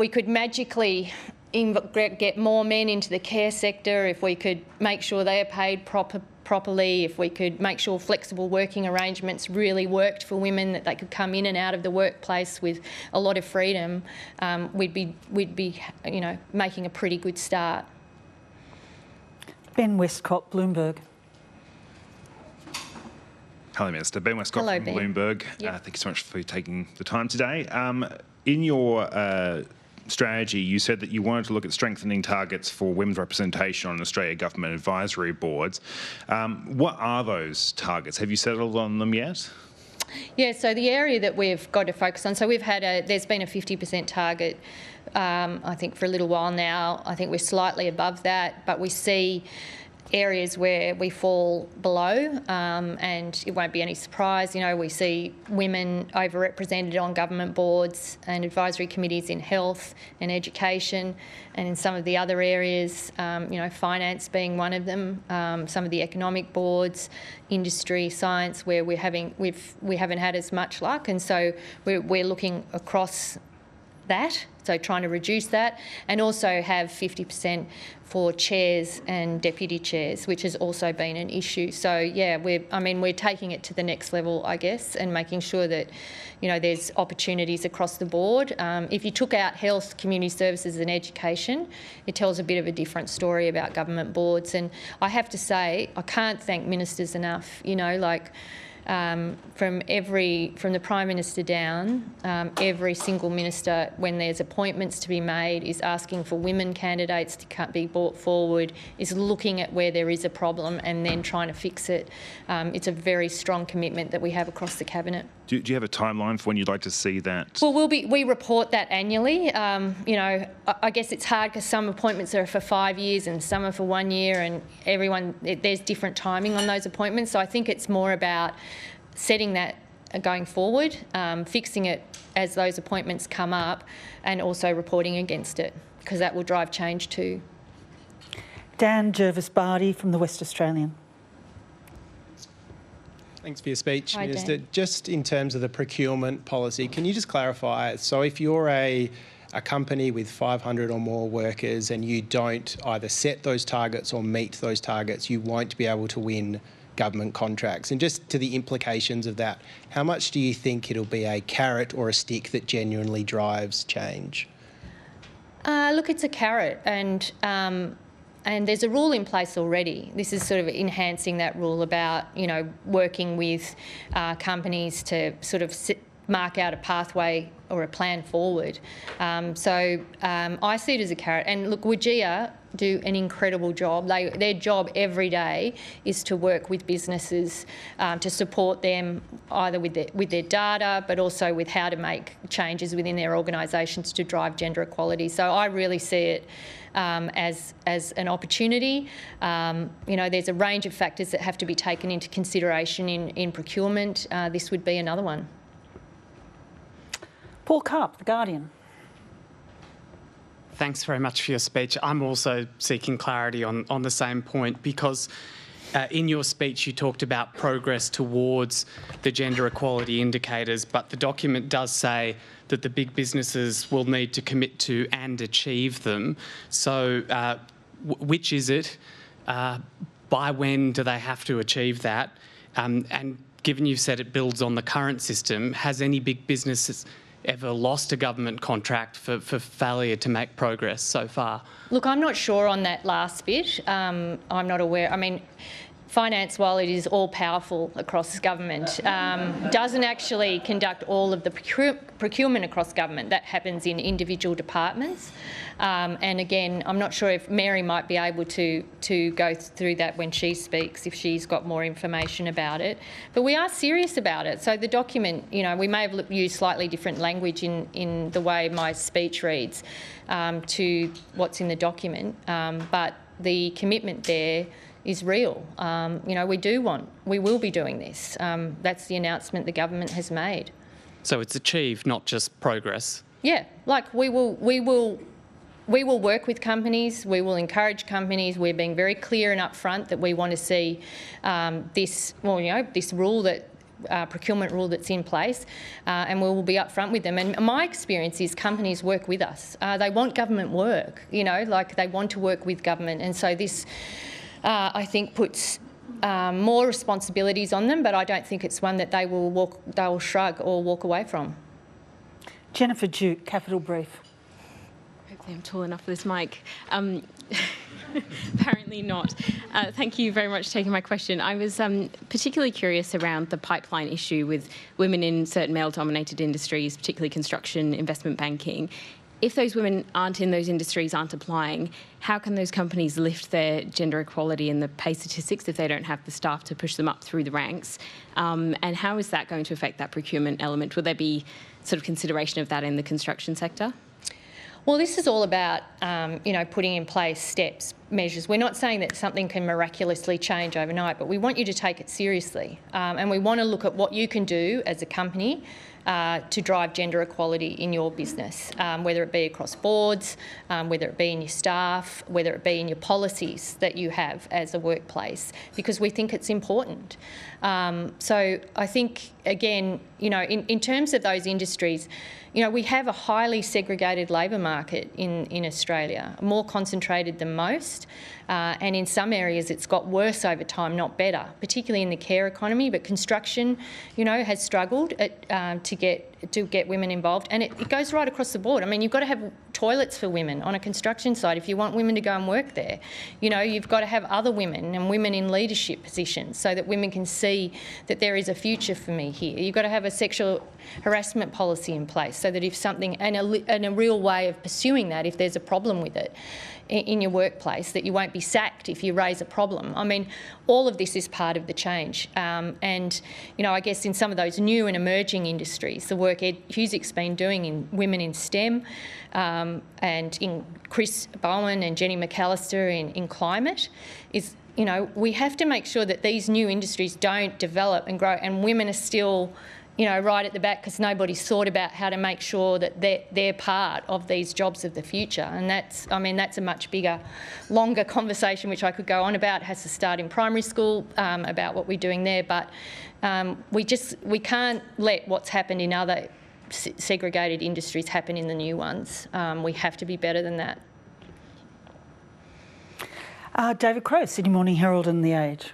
could magically get more men into the care sector, if we could make sure they are paid properly, if we could make sure flexible working arrangements really worked for women, that they could come in and out of the workplace with a lot of freedom, we'd be making a pretty good start. Ben Westcott, Bloomberg. Hello, Minister. Ben Westcott Hello, from Ben. Bloomberg. Yep. Thank you so much for taking the time today. In your strategy, you said that you wanted to look at strengthening targets for women's representation on Australia government advisory boards. What are those targets? Have you settled on them yet? Yeah, so the area that we've got to focus on, so there's been a 50% target, I think, for a little while now. I think we're slightly above that, but we see areas where we fall below, and it won't be any surprise. You know, we see women overrepresented on government boards and advisory committees in health and education, and in some of the other areas, you know, finance being one of them, some of the economic boards, industry, science, where we haven't had as much luck, and so we're looking across that, so trying to reduce that, and also have 50% for chairs and deputy chairs, which has also been an issue. So yeah, we're taking it to the next level, I guess, and making sure that, you know, there's opportunities across the board. If you took out health, community services and education, it tells a bit of a different story about government boards. And I have to say, I can't thank ministers enough, you know, like, from the Prime Minister down, every single minister, when there's appointments to be made, is asking for women candidates to be brought forward, is looking at where there is a problem and then trying to fix it. It's a very strong commitment that we have across the Cabinet. Do you have a timeline for when you'd like to see that? Well, we report that annually. You know, I guess it's hard because some appointments are for 5 years and some are for 1 year, and there's different timing on those appointments. So I think it's more about setting that going forward, fixing it as those appointments come up, and also reporting against it, because that will drive change too. Dan Jervis-Barty from the West Australian. Thanks for your speech, Hi, Minister. Dan. Just in terms of the procurement policy, can you just clarify, so if you're a company with 500 or more workers and you don't either set those targets or meet those targets, you won't be able to win government contracts? And just to the implications of that, how much do you think it'll be a carrot or a stick that genuinely drives change? Look, it's a carrot, and there's a rule in place already. This is sort of enhancing that rule about, you know, working with companies to sort of mark out a pathway or a plan forward. So I see it as a carrot. And look, WGEA do an incredible job. Their job every day is to work with businesses to support them either with their data, but also with how to make changes within their organisations to drive gender equality. So I really see it as an opportunity. You know, there's a range of factors that have to be taken into consideration in procurement. This would be another one. Paul Karp, The Guardian. Thanks very much for your speech. I'm also seeking clarity on the same point, because in your speech you talked about progress towards the gender equality indicators, but the document does say that the big businesses will need to commit to and achieve them. So which is it? By when do they have to achieve that? And given you've said it builds on the current system, has any big businesses ever lost a government contract for failure to make progress so far? Look, I'm not sure on that last bit. I'm not aware. I mean, finance, while it is all-powerful across government, doesn't actually conduct all of the procurement across government. That happens in individual departments. And again, I'm not sure if Mary might be able to go through that when she speaks, if she's got more information about it. But we are serious about it. So the document, you know, we may have used slightly different language in the way my speech reads to what's in the document, but the commitment there is real. You know, we will be doing this. That's the announcement the government has made. So it's achieved, not just progress? Yeah, like we will work with companies, we will encourage companies. We're being very clear and upfront that we want to see this rule, that procurement rule that's in place, and we will be upfront with them. And my experience is companies work with us. They want government work, you know, like they want to work with government. And so this, I think, puts more responsibilities on them, but I don't think it's one that they will shrug or walk away from. Jennifer Duke, Capital Brief. Hopefully I'm tall enough for this mic. Apparently not. Thank you very much for taking my question. I was particularly curious around the pipeline issue with women in certain male-dominated industries, particularly construction, investment banking. If those women aren't in those industries, aren't applying, how can those companies lift their gender equality and the pay statistics if they don't have the staff to push them up through the ranks? And how is that going to affect that procurement element? Will there be sort of consideration of that in the construction sector? Well, this is all about, putting in place steps, measures. We're not saying that something can miraculously change overnight, but we want you to take it seriously. And we want to look at what you can do as a company to drive gender equality in your business, whether it be across boards, whether it be in your staff, whether it be in your policies that you have as a workplace, because we think it's important. So I think, again, in terms of those industries, we have a highly segregated labour market in Australia, more concentrated than most, and in some areas it's got worse over time, not better, particularly in the care economy. But construction, has struggled to get women involved, and it goes right across the board. I mean, you've got to have toilets for women on a construction site if you want women to go and work there. You've got to have other women and women in leadership positions so that women can see that there is a future for me here. You've got to have a sexual harassment policy in place so that if something, and a real way of pursuing that if there's a problem with it in your workplace, that you won't be sacked if you raise a problem. I mean, all of this is part of the change. And, I guess in some of those new and emerging industries, the work Ed Husick's been doing in women in STEM and in Chris Bowen and Jenny McAllister in climate is, we have to make sure that these new industries don't develop and grow, and women are still right at the back because nobody's thought about how to make sure that they're part of these jobs of the future. And that's a much bigger, longer conversation which I could go on about. It has to start in primary school about what we're doing there. But we can't let what's happened in other segregated industries happen in the new ones. We have to be better than that. David Crowe, Sydney Morning Herald and The Age.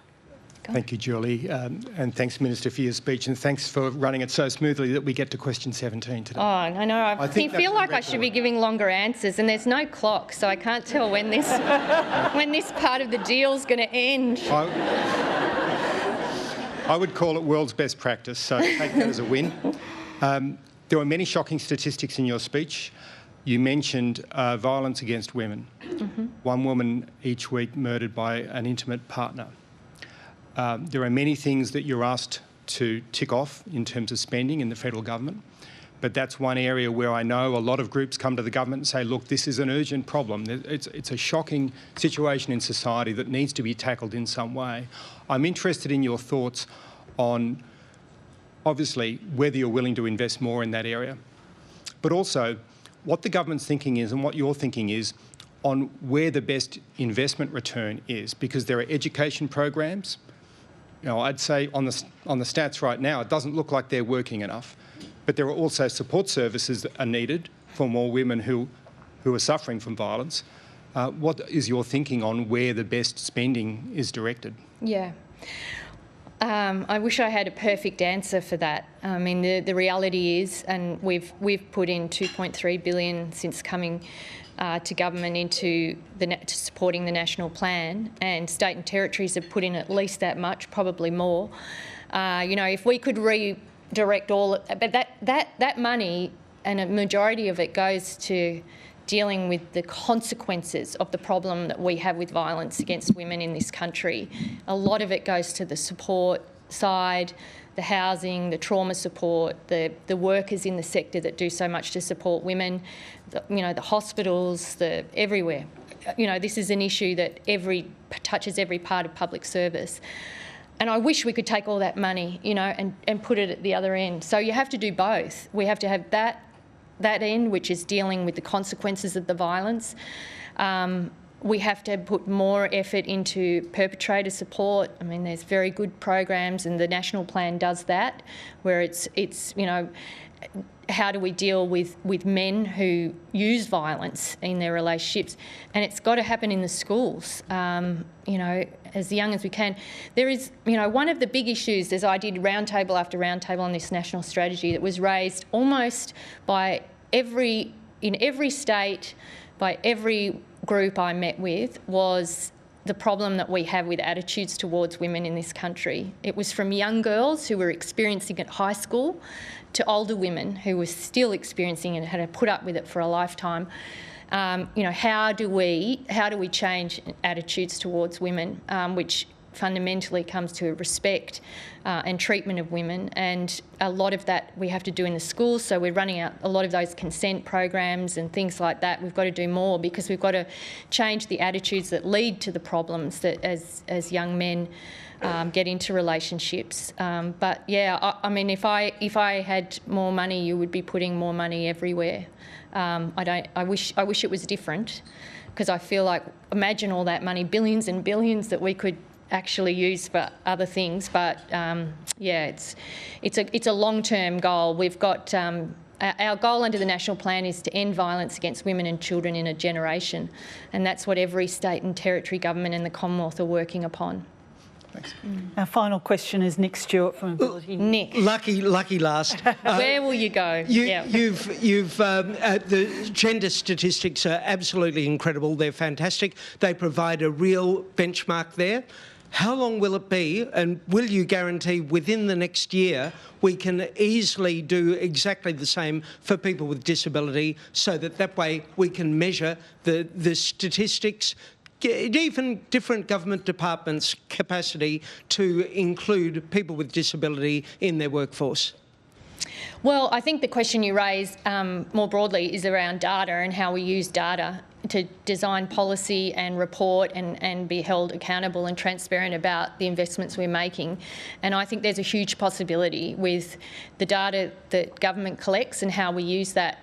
Thank you, Julie, and thanks, Minister, for your speech, and thanks for running it so smoothly that we get to question 17 today. Oh, I know. I feel like I should be giving longer answers, and there's no clock, so I can't tell when this part of the deal's going to end. I would call it world's best practice, so take that as a win. There were many shocking statistics in your speech. You mentioned violence against women. Mm-hmm. One woman each week murdered by an intimate partner. There are many things that you're asked to tick off in terms of spending in the federal government, but that's one area where I know a lot of groups come to the government and say, look, this is an urgent problem. It's a shocking situation in society that needs to be tackled in some way. I'm interested in your thoughts on, obviously, whether you're willing to invest more in that area, but also what the government's thinking is and what your thinking is on where the best investment return is, because there are education programs. I'd say on the stats right now, it doesn't look like they're working enough. But there are also support services that are needed for more women who are suffering from violence. What is your thinking on where the best spending is directed? Yeah. I wish I had a perfect answer for that. I mean, the reality is, and we've put in $2.3 billion since coming to government into to supporting the national plan, and state and territories have put in at least that much, probably more. If we could redirect but that money, and a majority of it goes to dealing with the consequences of the problem that we have with violence against women in this country. A lot of it goes to the support side, the housing, the trauma support, the workers in the sector that do so much to support women, the hospitals, everywhere. This is an issue that touches every part of public service. And I wish we could take all that money, and put it at the other end. So you have to do both. We have to have that end, which is dealing with the consequences of the violence. We have to put more effort into perpetrator support. I mean, there's very good programs, and the national plan does that, where it's how do we deal with men who use violence in their relationships, and it's got to happen in the schools. As young as we can. There is, one of the big issues, as I did roundtable after roundtable on this national strategy, that was raised almost by every in every state, by every group I met with, was the problem that we have with attitudes towards women in this country. It was from young girls who were experiencing it at high school to older women who were still experiencing it and had to put up with it for a lifetime. How do we change attitudes towards women, which fundamentally comes to respect and treatment of women, and a lot of that we have to do in the schools. So we're running out a lot of those consent programs and things like that. We've got to do more because we've got to change the attitudes that lead to the problems that as young men get into relationships. But yeah, I mean, if I had more money, you would be putting more money everywhere. I wish it was different, because I feel like, imagine all that money, billions and billions that we could actually use for other things. But yeah, it's a long-term goal. We've got our goal under the national plan is to end violence against women and children in a generation, and that's what every state and territory government in the Commonwealth are working upon. Thanks. Our final question is Nick Stewart from Ability. Nick. Lucky last. Where will you go? The gender statistics are absolutely incredible. They're fantastic. They provide a real benchmark there. How long will it be, and will you guarantee within the next year we can easily do exactly the same for people with disability, so that way we can measure the statistics, even different government departments' capacity to include people with disability in their workforce? Well, I think the question you raised more broadly is around data and how we use data to design policy and report and be held accountable and transparent about the investments we're making. And I think there's a huge possibility with the data that government collects and how we use that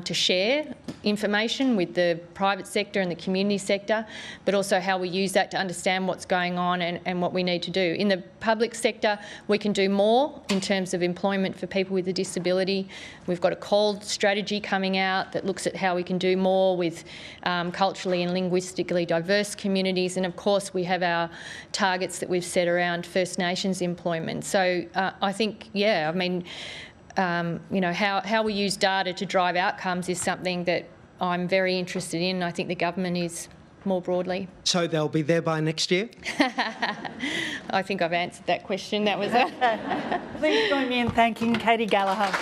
to share information with the private sector and the community sector, but also how we use that to understand what's going on and what we need to do. In the public sector, we can do more in terms of employment for people with a disability. We've got a called strategy coming out that looks at how we can do more with culturally and linguistically diverse communities. And of course, we have our targets that we've set around First Nations employment. So I think, yeah, I mean, how we use data to drive outcomes is something that I'm very interested in. I think the government is more broadly. So they'll be there by next year? I think I've answered that question. That was Please join me in thanking Katy Gallagher.